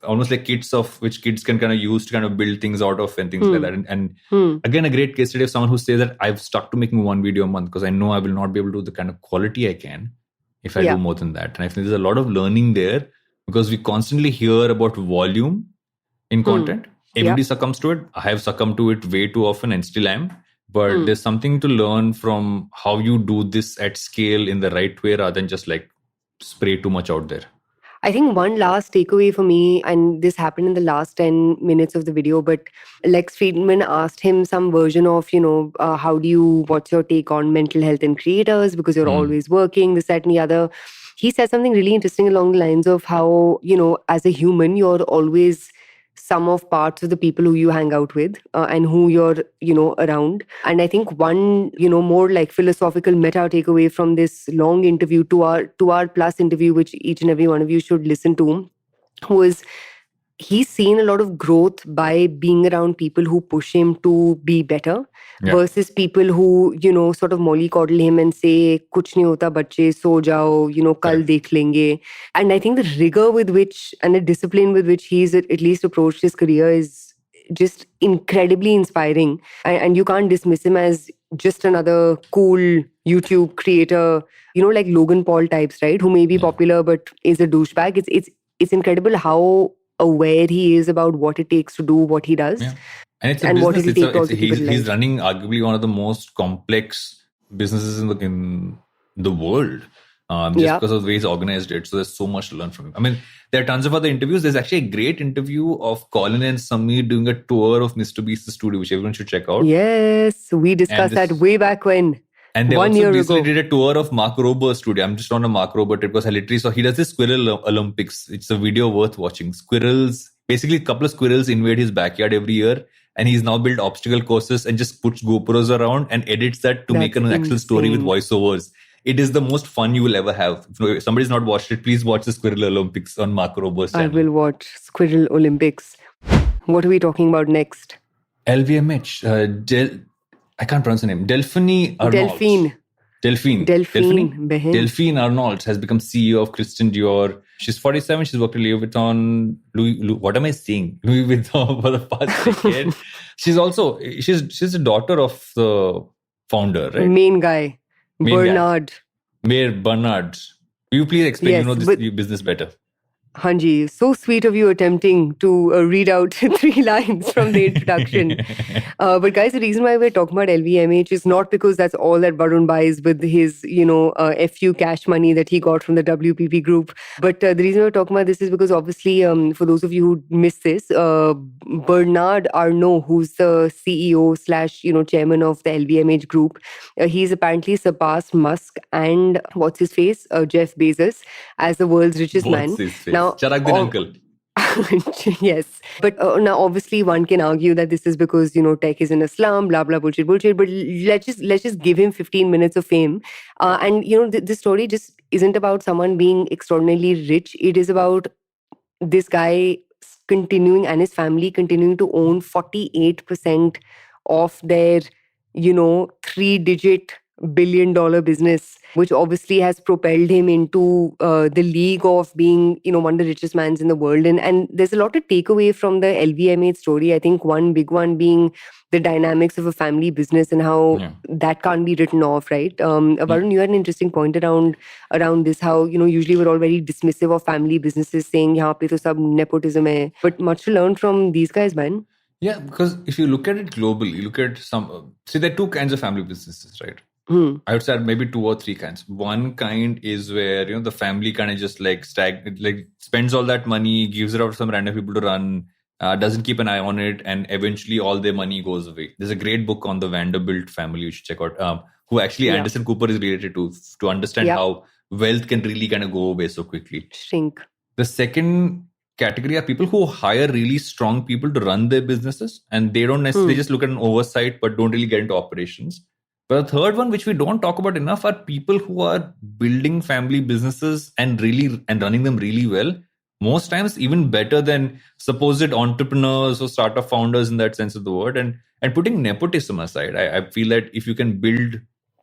almost like kits of which kids can kind of use to kind of build things out of and things like that. And again, a great case study of someone who says that I've stuck to making one video a month because I know I will not be able to do the kind of quality I can if I do more than that. And I think there's a lot of learning there. Because we constantly hear about volume in content. Everybody succumbs to it. I have succumbed to it way too often and still am. But there's something to learn from how you do this at scale in the right way rather than just spray too much out there. I think one last takeaway for me, and this happened in the last 10 minutes of the video, but Lex Friedman asked him some version of, what's your take on mental health in creators? Because you're always working, this, that, and the other. He said something really interesting along the lines of how, as a human, you're always some of parts of the people who you hang out with and who you're around. And I think one more like philosophical meta takeaway from this long interview, 2 hour plus interview, which each and every one of you should listen to, was he's seen a lot of growth by being around people who push him to be better versus people who, sort of mollycoddle him and say, kuch nahi hota bachche, so jao, kal dekh lenge. And I think the rigor with which and the discipline with which he's at least approached his career is just incredibly inspiring. And you can't dismiss him as just another cool YouTube creator, like Logan Paul types, right? Who may be popular but is a douchebag. It's incredible how aware he is about what it takes to do what he does. Yeah. And it's a and business. He's running arguably one of the most complex businesses in the world. Because of the way he's organized it. So there's so much to learn from him. I mean, there are tons of other interviews. There's actually a great interview of Colin and Sameer doing a tour of Mr. Beast's studio, which everyone should check out. Yes, we discussed that way back when. And they also recently did a tour of Mark Rober's studio. I'm just on a Mark Robert trip because I literally saw he does this Squirrel Olympics. It's a video worth watching. Basically a couple of squirrels invade his backyard every year. And he's now built obstacle courses and just puts GoPros around and edits that to make an actual story with voiceovers. It is the most fun you will ever have. If somebody's not watched it, please watch the Squirrel Olympics on Mark Rober's channel. I will watch Squirrel Olympics. What are we talking about next? LVMH. I can't pronounce the name. Delphine Arnault. Delphine Arnault has become CEO of Christian Dior. She's 47. She's worked at Louis Vuitton. What am I saying? Louis Vuitton for the past decade. She's a daughter of the founder, right? Main guy. Bernard. Mayor Bernard. Will you please explain, this business better? Hanji, so sweet of you attempting to read out 3 lines from the introduction. But guys, the reason why we're talking about LVMH is not because that's all that Varun buys with his, FU cash money that he got from the WPP group. But the reason we're talking about this is because obviously, for those of you who missed this, Bernard Arnault, who's the CEO / chairman of the LVMH group, he's apparently surpassed Musk and what's his face, Jeff Bezos, as the world's richest man. Now, uncle. Yes. But now obviously one can argue that this is because, tech is in a slum, blah, blah, bullshit. But let's just give him 15 minutes of fame. And, this story just isn't about someone being extraordinarily rich. It is about this guy continuing and his family continuing to own 48% of their, 3-digit billion-dollar business, which obviously has propelled him into the league of being, one of the richest mans in the world. And there's a lot to take away from the LVMH story. I think one big one being the dynamics of a family business and how that can't be written off, right? Varun, you had an interesting point around this, how, usually we're all very dismissive of family businesses, saying, yahan pe to sab nepotism hai. But much to learn from these guys, man. Yeah, because if you look at it globally, look at there are 2 kinds of family businesses, right? I would say maybe 2 or 3 kinds. One kind is where, the family kind of just spends all that money, gives it out to some random people to run, doesn't keep an eye on it, and eventually all their money goes away. There's a great book on the Vanderbilt family you should check out, who actually Anderson Cooper is related to understand how wealth can really kind of go away so quickly. Shrink. The second category are people who hire really strong people to run their businesses, and they don't necessarily just look at an oversight but don't really get into operations. But the third one, which we don't talk about enough, are people who are building family businesses and running them really well. Most times even better than supposed entrepreneurs or startup founders in that sense of the word. And putting nepotism aside, I feel that if you can build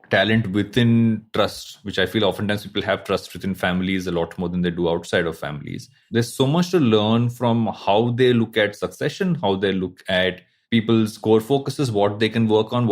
talent within trust, which I feel oftentimes people have trust within families a lot more than they do outside of families. There's so much to learn from how they look at succession, how they look at people's core focuses, what they can work on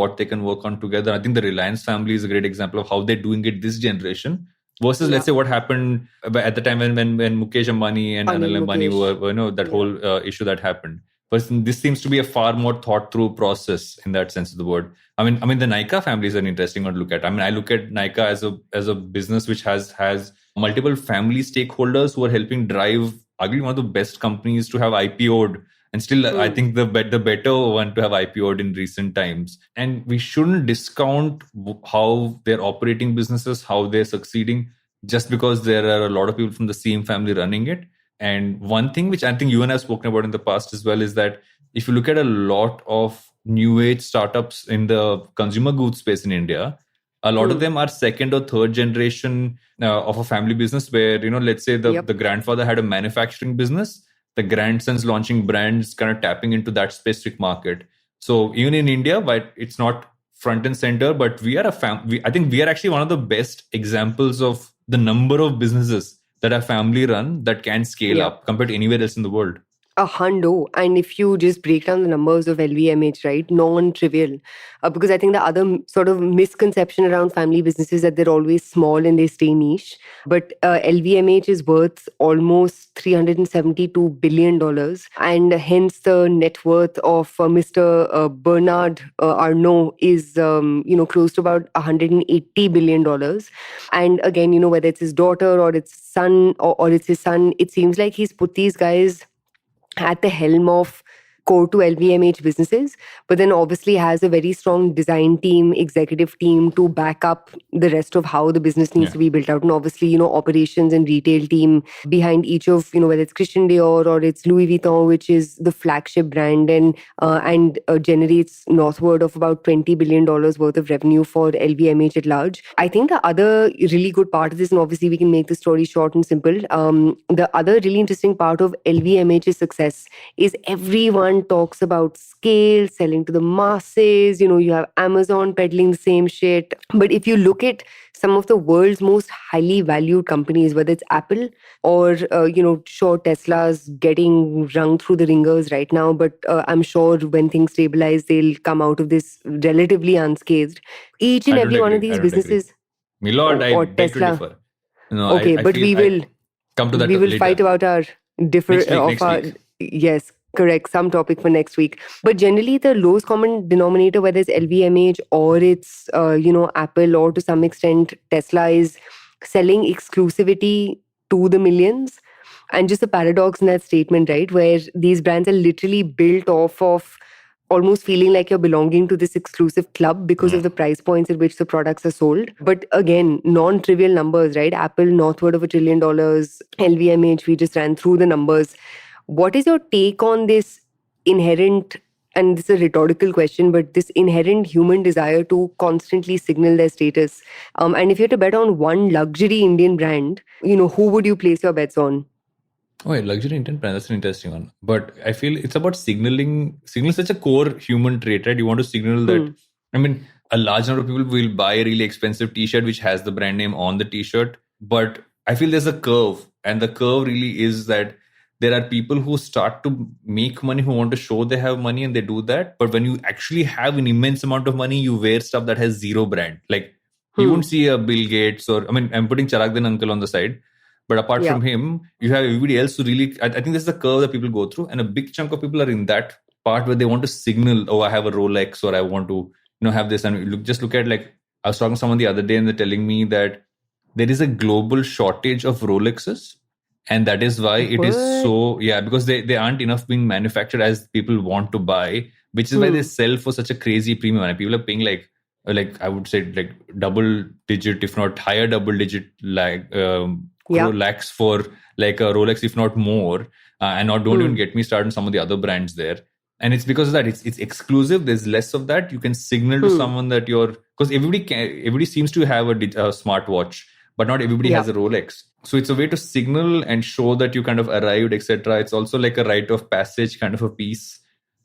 together. I think the Reliance family is a great example of how they're doing it this generation versus, let's say, what happened at the time when Mukesh Ambani and Anil Ambani were that whole issue that happened. But this seems to be a far more thought through process in that sense of the word. I mean, the Nykaa family is an interesting one to look at. I mean, I look at Nykaa as a business which has multiple family stakeholders who are helping drive arguably one of the best companies to have IPO'd. And still, I think the better one to have IPO'd in recent times. And we shouldn't discount how they're operating businesses, how they're succeeding, just because there are a lot of people from the same family running it. And one thing which I think you and I have spoken about in the past as well is that if you look at a lot of new age startups in the consumer goods space in India, a lot of them are second or third generation of a family business where, let's say the grandfather had a manufacturing business, the grandson's launching brands, kind of tapping into that specific market. So even in India, but it's not front and center, but we are I think we are actually one of the best examples of the number of businesses that are family run that can scale up compared to anywhere else in the world. A hundo. And if you just break down the numbers of LVMH, right, non-trivial. Because I think the other sort of misconception around family businesses is that they're always small and they stay niche. But LVMH is worth almost $372 billion. And hence the net worth of Mr. Bernard Arnault is, close to about $180 billion. And again, whether it's his daughter or it's son or it's his son, it seems like he's put these guys at the helm of core to LVMH businesses, but then obviously has a very strong design team, executive team to back up the rest of how the business needs to be built out. And obviously, operations and retail team behind each of, whether it's Christian Dior or it's Louis Vuitton, which is the flagship brand and generates northward of about $20 billion worth of revenue for LVMH at large. I think the other really good part of this, and obviously we can make the story short and simple, the other really interesting part of LVMH's success is everyone talks about scale, selling to the masses. You have Amazon peddling the same shit. But if you look at some of the world's most highly valued companies, whether it's Apple or, sure, Tesla's getting rung through the ringers right now, but I'm sure when things stabilize, they'll come out of this relatively unscathed. Each and every one of these businesses. Milord, I beg to differ. No, okay, but we will come to that. We will fight about our next week. Yes. Correct, some topic for next week. But generally, the lowest common denominator, whether it's LVMH or it's, Apple or to some extent Tesla, is selling exclusivity to the millions. And just a paradox in that statement, right, where these brands are literally built off of almost feeling like you're belonging to this exclusive club because of the price points at which the products are sold. But again, non-trivial numbers, right? Apple, northward of $1 trillion. LVMH, we just ran through the numbers. What is your take on this inherent, and this is a rhetorical question, but this inherent human desire to constantly signal their status? And if you had to bet on one luxury Indian brand, who would you place your bets on? Oh, luxury Indian brand, that's an interesting one. But I feel it's about signaling. Signaling is such a core human trait, right? You want to signal that, a large number of people will buy a really expensive t-shirt which has the brand name on the t-shirt. But I feel there's a curve, and the curve really is that there are people who start to make money, who want to show they have money, and they do that. But when you actually have an immense amount of money, you wear stuff that has zero brand. Like you won't see a Bill Gates or, I'm putting Chiragdin uncle on the side. But apart from him, you have everybody else who really, I think this is the curve that people go through. And a big chunk of people are in that part where they want to signal, oh, I have a Rolex, or I want to, have this. And look at, like, I was talking to someone the other day and they're telling me that there is a global shortage of Rolexes. And that is why it is so, because they aren't enough being manufactured as people want to buy, which is why they sell for such a crazy premium. And people are paying like I would say like double digit, if not higher double digit, lakhs for like a Rolex, if not more. And don't even get me started on some of the other brands there. And it's because of that. It's exclusive. There's less of that. You can signal to someone that because everybody seems to have a smartwatch, but not everybody has a Rolex. So it's a way to signal and show that you kind of arrived, etc. It's also like a rite of passage kind of a piece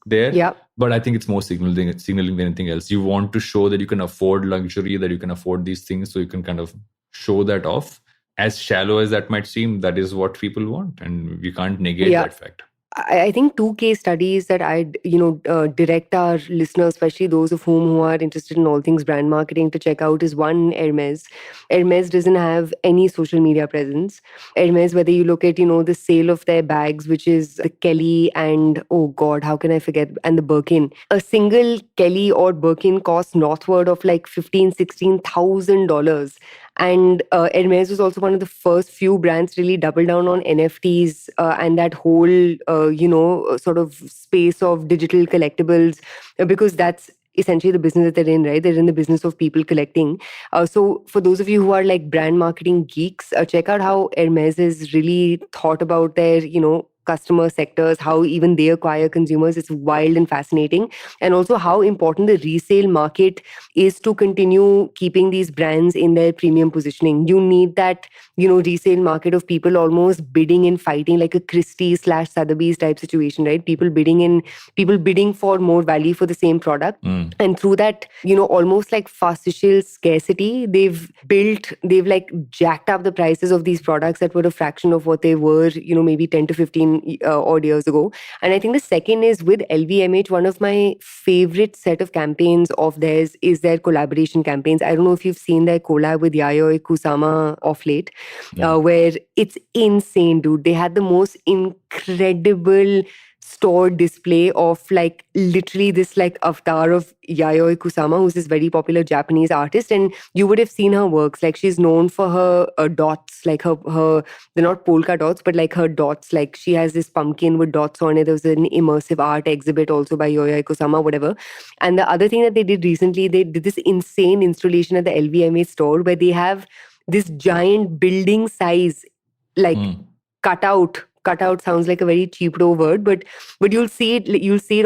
there. Yeah. But I think it's more signaling than anything else. You want to show that you can afford luxury, that you can afford these things, so you can kind of show that off. As shallow as that might seem, that is what people want, and we can't negate that fact. I think two case studies that I'd direct our listeners, especially those of whom who are interested in all things brand marketing, to check out is one, Hermes. Hermes doesn't have any social media presence. Hermes, whether you look at the sale of their bags, which is the Kelly and, oh God, how can I forget, and the Birkin. A single Kelly or Birkin costs northward of like $15,000-16,000. And Hermes was also one of the first few brands to really double down on NFTs and that whole, sort of space of digital collectibles, because that's essentially the business that they're in, right? They're in the business of people collecting. So for those of you who are like brand marketing geeks, check out how Hermes has really thought about their, customer sectors, how even they acquire consumers. It's wild and fascinating. And also how important the resale market is to continue keeping these brands in their premium positioning. You need that, resale market of people almost bidding and fighting, like a Christie/Sotheby's type situation, right? People bidding for more value for the same product. And through that, almost like fascial scarcity, they've like jacked up the prices of these products that were a fraction of what they were, maybe 10 to 15 odd years ago. And I think the second is with LVMH. One of my favorite set of campaigns of theirs is their collaboration campaigns. I don't know if you've seen their collab with Yayoi Kusama of late, where it's insane, dude. They had the most incredible store display of like literally this like avatar of Yayoi Kusama, who's this very popular Japanese artist. And you would have seen her works. Like she's known for her dots, like her they're not polka dots, but like her dots. Like she has this pumpkin with dots on it. There was an immersive art exhibit also by Yayoi Kusama, whatever. And the other thing that they did recently, they did this insane installation at the LVMH store where they have this giant building size, like cutout sounds like a very cheap word, but you'll see it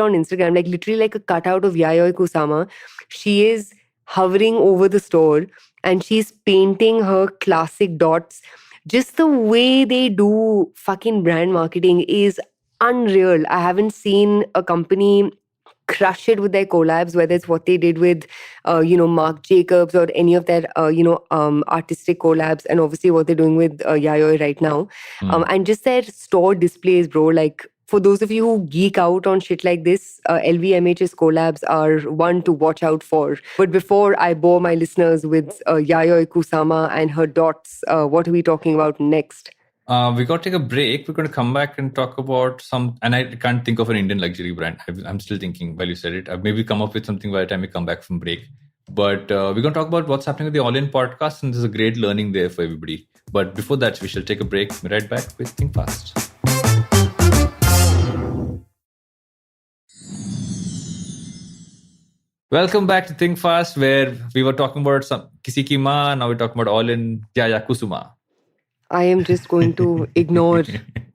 on Instagram, like literally like a cutout of Yayoi Kusama. She is hovering over the store and she's painting her classic dots. Just the way they do fucking brand marketing is unreal. I haven't seen a company crush it with their collabs, whether it's what they did with, Marc Jacobs or any of their, artistic collabs, and obviously what they're doing with Yayoi right now. And just their store displays, bro. Like for those of you who geek out on shit like this, LVMH's collabs are one to watch out for. But before I bore my listeners with Yayoi Kusama and her dots, what are we talking about next? We got to take a break. We're going to come back and talk about and I can't think of an Indian luxury brand. I'm still thinking while you said it. I've maybe come up with something by the time we come back from break. But we're going to talk about what's happening with the All-In podcast, and there's a great learning there for everybody. But before that, we shall take a break. We'll be right back with Think Fast. Welcome back to Think Fast, where we were talking about Kisi Ki Maa, now we're talking about All-In Yaya Kusuma. I am just going to ignore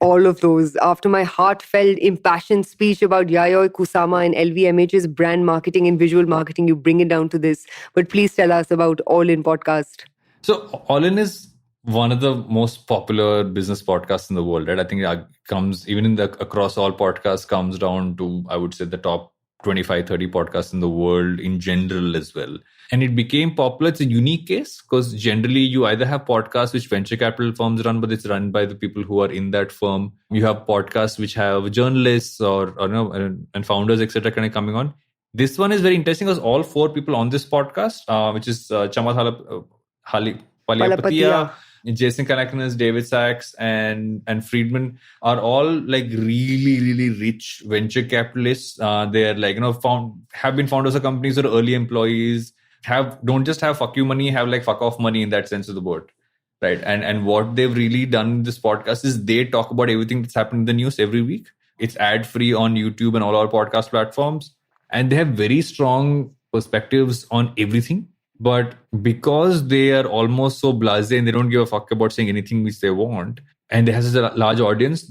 all of those. After my heartfelt, impassioned speech about Yayoi Kusama and LVMH's brand marketing and visual marketing, you bring it down to this. But please tell us about All-In Podcast. So All-In is one of the most popular business podcasts in the world, right? I think it comes, even across all podcasts, comes down to, I would say, the top 25, 30 podcasts in the world in general as well. And it became popular. It's a unique case because generally you either have podcasts which venture capital firms run, but it's run by the people who are in that firm. You have podcasts which have journalists or and founders, etc., kind of coming on. This one is very interesting because all four people on this podcast, which is Chamath Palihapitiya, Jason Calacanis, David Sachs, and Fridman, are all like really, really rich venture capitalists. They're like, have been founders of companies or early employees, don't just have fuck you money, have like fuck off money in that sense of the word. Right. And what they've really done in this podcast is they talk about everything that's happened in the news every week. It's ad free on YouTube and all our podcast platforms. And they have very strong perspectives on everything. But because they are almost so blasé and they don't give a fuck about saying anything which they want, and they have such a large audience,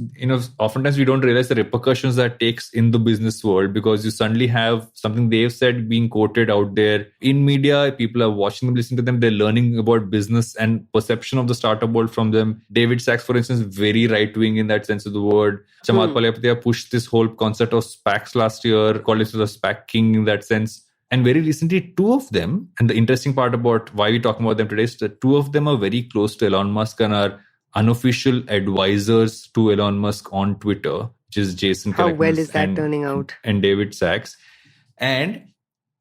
oftentimes we don't realize the repercussions that takes in the business world, because you suddenly have something they've said being quoted out there in media. People are watching them, listening to them. They're learning about business and perception of the startup world from them. David Sachs, for instance, very right-wing in that sense of the word. Chamath Palihapitiya pushed this whole concept of SPACs last year, called it the SPAC king in that sense. And very recently, two of them, and the interesting part about why we're talking about them today is that two of them are very close to Elon Musk and are unofficial advisors to Elon Musk on Twitter. which is Jason How well is that and, turning out? and David Sachs. And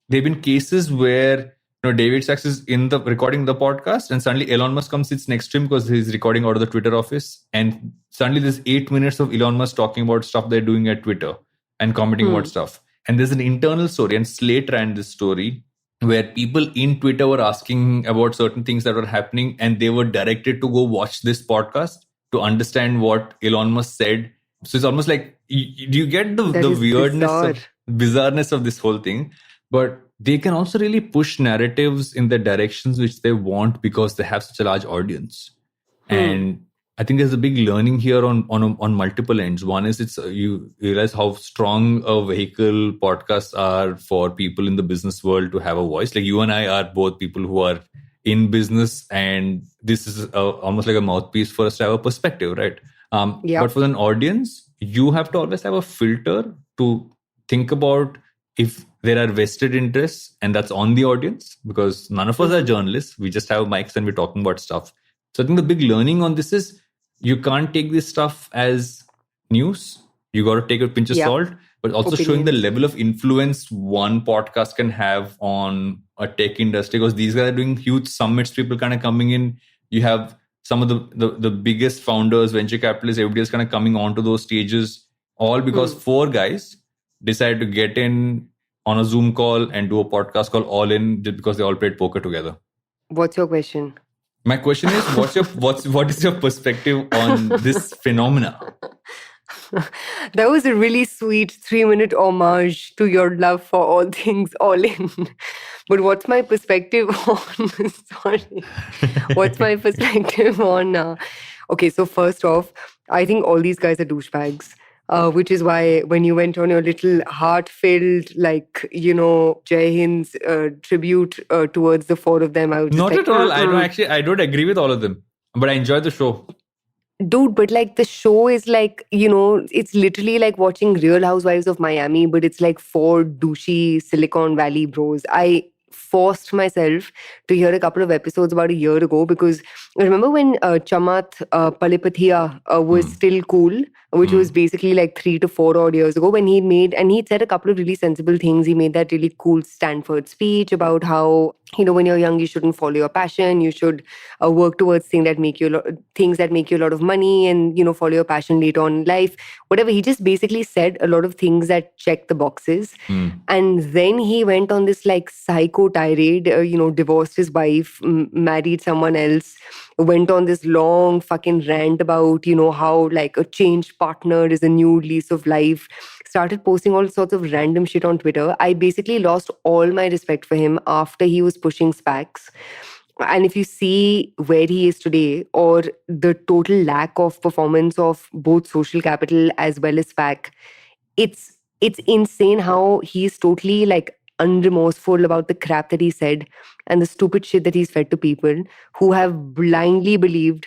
there have been cases where David Sachs is recording the podcast, and suddenly Elon Musk comes, sits next to him because he's recording out of the Twitter office, and suddenly there's 8 minutes of Elon Musk talking about stuff they're doing at Twitter and commenting about stuff. And there's an internal story, and Slate ran this story where people in Twitter were asking about certain things that were happening, and they were directed to go watch this podcast to understand what Elon Musk said. So it's almost like you get the weirdness, bizarreness of this whole thing, but they can also really push narratives in the directions which they want because they have such a large audience. And I think there's a big learning here on multiple ends. One is you realize how strong a vehicle podcasts are for people in the business world to have a voice. Like you and I are both people who are in business, and this is almost like a mouthpiece for us to have a perspective, right? But for an audience, you have to always have a filter to think about if there are vested interests, and that's on the audience, because none of us are journalists. We just have mics and we're talking about stuff. So I think the big learning on this is you can't take this stuff as news. You got to take a pinch of salt, but also showing the level of influence one podcast can have on a tech industry, because these guys are doing huge summits, people kind of coming in. You have some of the biggest founders, venture capitalists, everybody is kind of coming onto those stages, all because 4 guys decided to get in on a Zoom call and do a podcast called All In just because they all played poker together. What's your question? My question is, what is your perspective on this phenomena? That was a really sweet 3-minute homage to your love for all things All In. But what's my perspective on? Sorry. What's my perspective on? Okay, so first off, I think all these guys are douchebags. Which is why when you went on your little heart-filled, Jai Hind's tribute towards the 4 of them, I was just not at all. I don't agree with all of them, but I enjoy the show. Dude, but the show is it's literally like watching Real Housewives of Miami, but it's like 4 douchey Silicon Valley bros. I forced myself to hear a couple of episodes about a year ago, because I remember when Chamat Palipathiya was still cool, which was basically like 3 to 4 odd years ago, when he'd said a couple of really sensible things. He made that really cool Stanford speech about how, when you're young, you shouldn't follow your passion. You should work towards things that make you a lot of money, and, follow your passion later on in life. Whatever. He just basically said a lot of things that check the boxes. And then he went on this psycho tirade, divorced his wife, married someone else, went on this long fucking rant about, how a changed partner is a new lease of life, started posting all sorts of random shit on Twitter. I basically lost all my respect for him after he was pushing SPACs. And if you see where he is today, or the total lack of performance of both Social Capital as well as SPAC, it's insane how he's totally unremorseful about the crap that he said and the stupid shit that he's fed to people who have blindly believed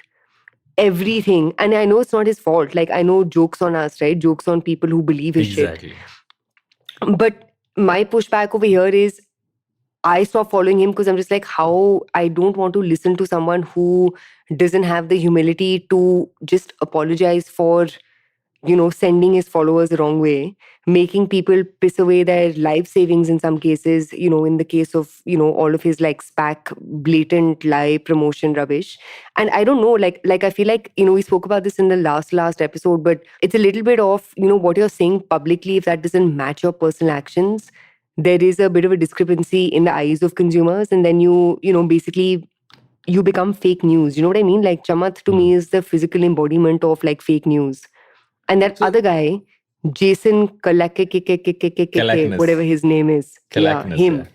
everything. And I know it's not his fault. I know jokes on us, right? Jokes on people who believe his shit. But my pushback over here is, I stopped following him because I'm just how I don't want to listen to someone who doesn't have the humility to just apologize for, sending his followers the wrong way, making people piss away their life savings in some cases, in the case of, all of his SPAC blatant lie promotion rubbish. And I don't know, I feel we spoke about this in the last episode, but it's a little bit of, what you're saying publicly, if that doesn't match your personal actions, there is a bit of a discrepancy in the eyes of consumers. And then basically you become fake news. You know what I mean? Chamath to me is the physical embodiment of fake news. And that other guy, Jason whatever his name is. Him. Yeah.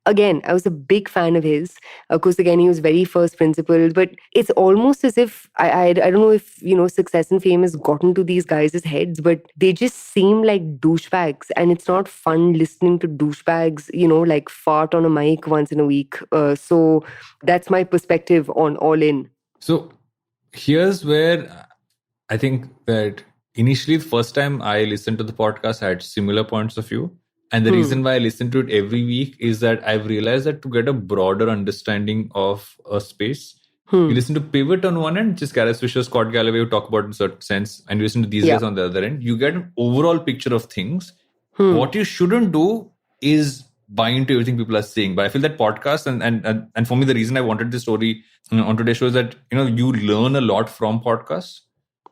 Again, I was a big fan of his. Of course, again, he was very first principle. But it's almost as if, I don't know if, success and fame has gotten to these guys' heads, but they just seem like douchebags. And it's not fun listening to douchebags, fart on a mic once in a week. So that's my perspective on All In. So here's where I think that initially, the first time I listened to the podcast, I had similar points of view. And the reason why I listen to it every week is that I've realized that to get a broader understanding of a space, You listen to Pivot on one end, just Gareth Fisher, Scott Galloway, who talk about in a certain sense, and you listen to these guys on the other end. You get an overall picture of things. What you shouldn't do is buy into everything people are saying. But I feel that podcast and for me, the reason I wanted this story on today's show is that you learn a lot from podcasts,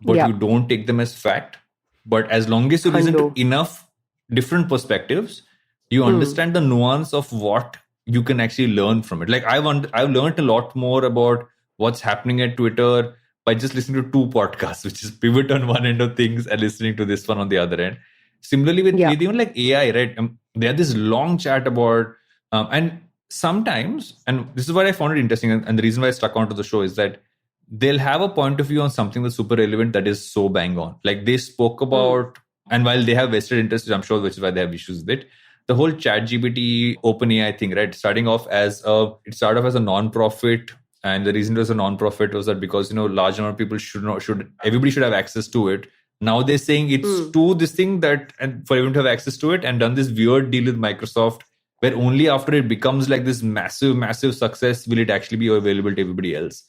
but you don't take them as fact. But as long as you listen to enough different perspectives, you understand the nuance of what you can actually learn from it. Like I've learned a lot more about what's happening at Twitter by just listening to two podcasts, which is Pivot on one end of things and listening to this one on the other end. Similarly with even like AI, right? They had this long chat about, and sometimes, and this is what I found it interesting, and the reason why I stuck onto the show is that they'll have a point of view on something that's super relevant that is so bang on. Like they spoke about, and while they have vested interests, I'm sure, which is why they have issues with it, the whole ChatGPT OpenAI thing, right? It started off as a non-profit. And the reason it was a non-profit was that because, large number of people everybody should have access to it. Now they're saying it's to this thing that, and for everyone to have access to it, and done this weird deal with Microsoft where only after it becomes like this massive, massive success will it actually be available to everybody else.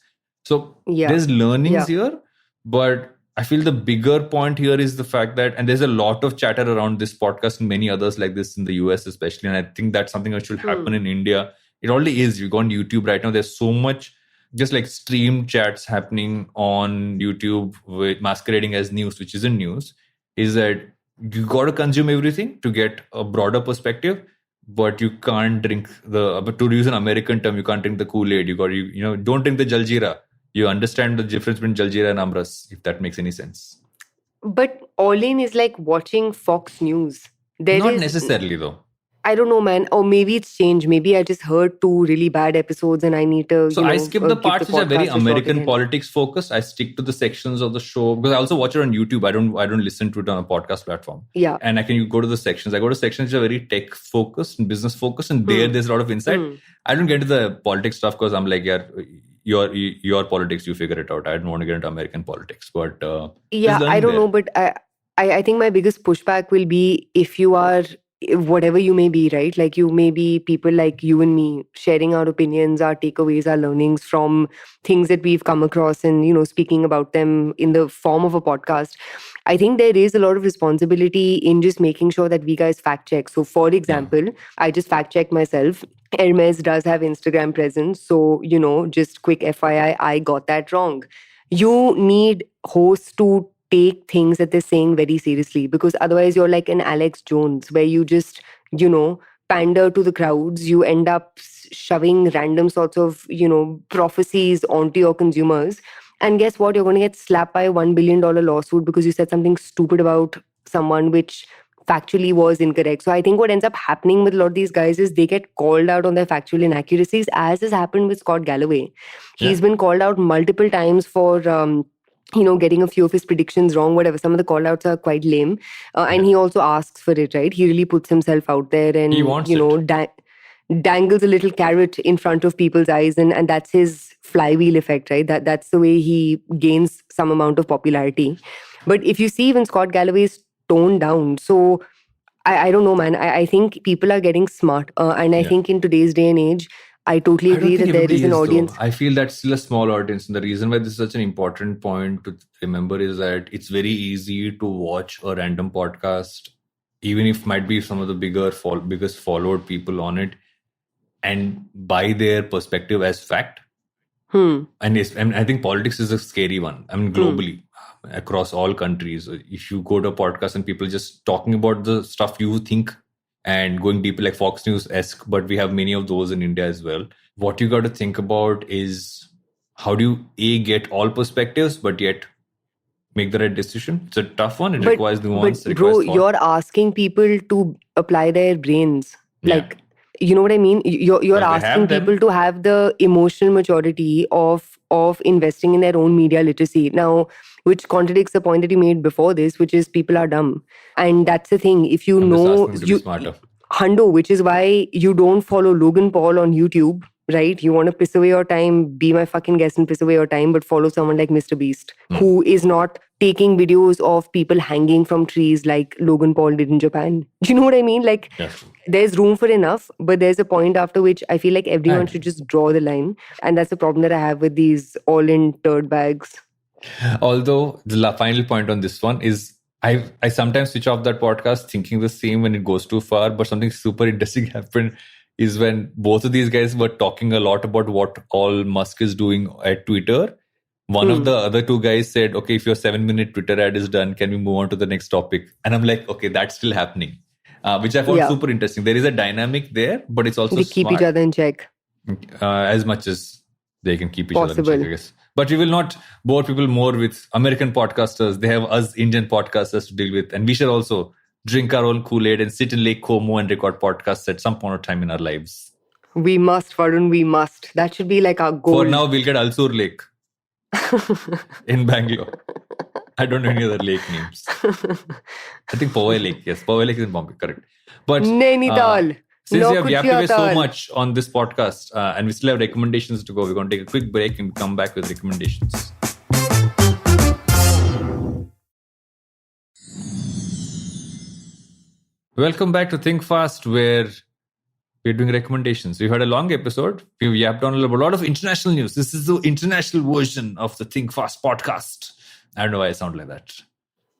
So there's learnings here, but I feel the bigger point here is the fact that, and there's a lot of chatter around this podcast and many others like this in the US especially, and I think that's something that should happen in India. It already is. You go on YouTube right now, there's so much just like streamed chats happening on YouTube with masquerading as news, which isn't news, is that you got to consume everything to get a broader perspective, but you can't drink but to use an American term, you can't drink the Kool-Aid. Don't drink the Jaljeera. You understand the difference between Jaljeera and Amras, if that makes any sense. But all in is like watching Fox News. Not necessarily though. I don't know, man. Or maybe it's changed. Maybe I just heard 2 really bad episodes and I need to. So I skip the parts which are very American politics focused. I stick to the sections of the show because I also watch it on YouTube. I don't listen to it on a podcast platform. Yeah. And you go to the sections. I go to sections which are very tech focused and business focused, and there's a lot of insight. I don't get into the politics stuff because I'm like, your politics, you figure it out. I don't want to get into American politics, but I don't know, but I think my biggest pushback will be if you are whatever you may be, right? Like you may be people like you and me sharing our opinions, our takeaways, our learnings from things that we've come across and, speaking about them in the form of a podcast. I think there is a lot of responsibility in just making sure that we guys fact check. So for example, I just fact checked myself. Hermes does have Instagram presence. So, just quick FYI, I got that wrong. You need hosts to take things that they're saying very seriously, because otherwise you're like an Alex Jones where you just, pander to the crowds. You end up shoving random sorts of, prophecies onto your consumers. And guess what? You're going to get slapped by a $1 billion lawsuit because you said something stupid about someone which factually was incorrect. So I think what ends up happening with a lot of these guys is they get called out on their factual inaccuracies, as has happened with Scott Galloway. He's been called out multiple times for getting a few of his predictions wrong, whatever. Some of the call-outs are quite lame. And he also asks for it, right? He really puts himself out there and, he wants dangles a little carrot in front of people's eyes. And that's his flywheel effect, right? That's the way he gains some amount of popularity. But if you see even Scott Galloway's toned down. So I don't know, man. I think people are getting smart. And I think in today's day and age, I totally agree that there is an audience. I feel that's still a small audience. And the reason why this is such an important point to remember is that it's very easy to watch a random podcast, even if it might be some of the biggest followed people on it, and buy their perspective as fact. And I think politics is a scary one. I mean, globally, across all countries, if you go to a podcast and people just talking about the stuff you think and going deeper, like Fox News-esque, but we have many of those in India as well. What you got to think about is how do you, get all perspectives, but yet make the right decision? It's a tough one. It requires nuance. But bro, you're asking people to apply their brains. Like, you know what I mean? You're asking people to have the emotional maturity of investing in their own media literacy. Now, which contradicts the point that you made before this, which is people are dumb. And that's the thing. If you know, Hundo, which is why you don't follow Logan Paul on YouTube, right? You want to piss away your time, be my fucking guest and piss away your time, but follow someone like Mr. Beast, who is not taking videos of people hanging from trees like Logan Paul did in Japan. Do you know what I mean? Like, there's room for enough, but there's a point after which I feel like everyone Right. should just draw the line. And that's the problem that I have with these all-in turd bags. Although the final point on this one is I sometimes switch off that podcast thinking the same when it goes too far, but something super interesting happened is when both of these guys were talking a lot about what all Musk is doing at Twitter. One of the other two guys said, okay, if your 7-minute Twitter ad is done, can we move on to the next topic? And I'm like, okay, that's still happening, which I found super interesting. There is a dynamic there, but it's also they keep each other in check. As much as they can keep each other in check, I guess. But we will not bore people more with American podcasters. They have us Indian podcasters to deal with. And we should also drink our own Kool-Aid and sit in Lake Como and record podcasts at some point of time in our lives. We must, Varun, we must. That should be like our goal. For now, we'll get Alsur Lake in Bangalore. I don't know any other lake names. I think Powai Lake. Yes, Powai Lake is in Bombay. Correct. But Nainital. Since we have yapped away so much on this podcast and we still have recommendations to go, we're going to take a quick break and come back with recommendations. Welcome back to Think Fast, where we're doing recommendations. We've had a long episode. We've yapped on a lot of international news. This is the international version of the Think Fast podcast. I don't know why I sound like that,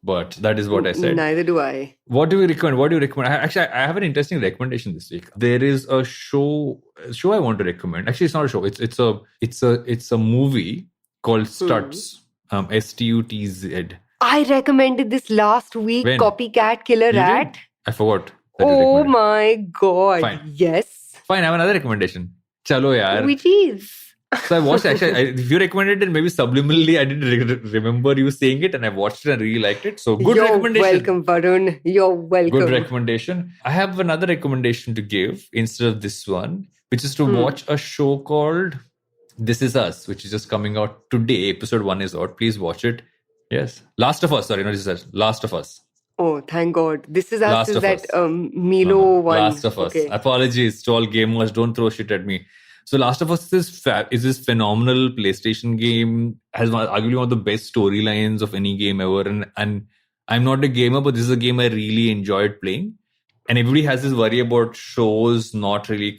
but that is what I said. Neither do I. What do we recommend? What do you recommend? Actually, I have an interesting recommendation this week. There is a show I want to recommend. Actually, it's not a show. It's a movie called Stutz. Stutz. I recommended this last week. When? Copycat Killer Rat. Did? I forgot. Oh my god! Fine. Yes. Fine. I have another recommendation. Chalo yaar. Which is? So I watched, actually, if you recommended it, maybe subliminally, I didn't remember you saying it and I watched it and really liked it. So good recommendation. You're welcome, Varun. You're welcome. Good recommendation. I have another recommendation to give instead of this one, which is to watch a show called This Is Us, which is just coming out today. Episode 1 is out. Please watch it. Yes. Last of Us. Sorry, not This Is Us. Last of Us. Oh, thank God. This Is Us Last is of that Us. Milo one. Last of Us. Okay. Apologies to all gamers. Don't throw shit at me. So Last of Us is this phenomenal PlayStation game. Has arguably one of the best storylines of any game ever. And I'm not a gamer, but this is a game I really enjoyed playing. And everybody has this worry about shows not really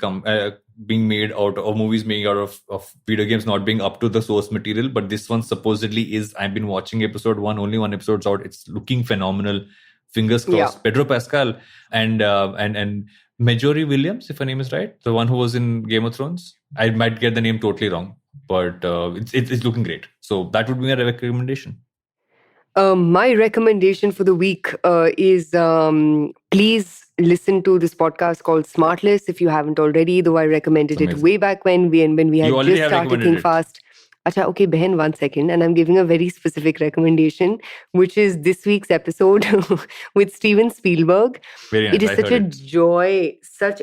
being made out of movies made out of video games not being up to the source material. But this one supposedly is. I've been watching episode 1. Only one episode's out. It's looking phenomenal. Fingers crossed. Yeah. Pedro Pascal and Marjorie Williams, if her name is right, the one who was in Game of Thrones. I might get the name totally wrong, but it's looking great. So that would be a recommendation. My recommendation for the week is please listen to this podcast called Smartless if you haven't already, though I recommended it way back when we had just started Think Fast. Acha, okay, Behan, 1 second. And I'm giving a very specific recommendation, which is this week's episode with Steven Spielberg. Very nice. It is such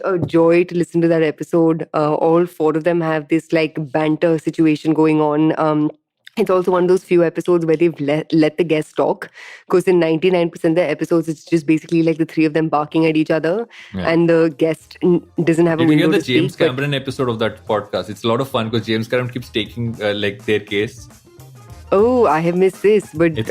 a joy to listen to that episode. All 4 of them have this like banter situation going on. It's also one of those few episodes where they've let the guests talk, because in 99% of the episodes, it's just basically like the 3 of them barking at each other, and the guest doesn't have a window to speak. You can hear the James Cameron episode of that podcast. It's a lot of fun because James Cameron keeps taking like their case. Oh, I have missed this. But Jake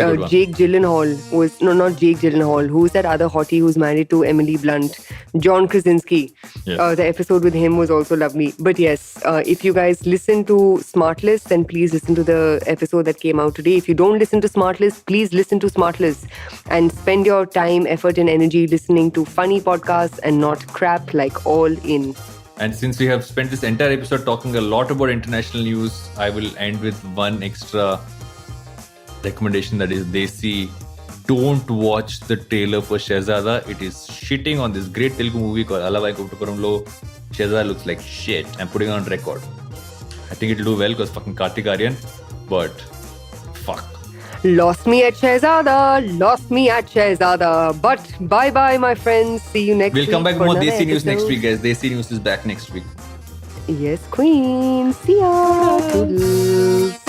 Gyllenhaal was... No, not Jake Gyllenhaal. Who's that other hottie who's married to Emily Blunt? John Krasinski. Yes. The episode with him was also lovely. But yes, if you guys listen to Smartless, then please listen to the episode that came out today. If you don't listen to Smartless, please listen to Smartless and spend your time, effort and energy listening to funny podcasts and not crap like All In. And since we have spent this entire episode talking a lot about international news, I will end with one extra recommendation, that is Desi. Don't watch the trailer for Shehzada. It is shitting on this great Telugu movie called Alavai Kutupuramlo. Shehzada looks like shit. I'm putting it on record. I think it'll do well because fucking Karthik Aryan, but fuck. Lost me at Shehzada. But bye-bye, my friends. See you next week. We'll come back with more Desi news episode. next week, guys. Desi news is back next week. Yes, Queen. See ya. Toodles.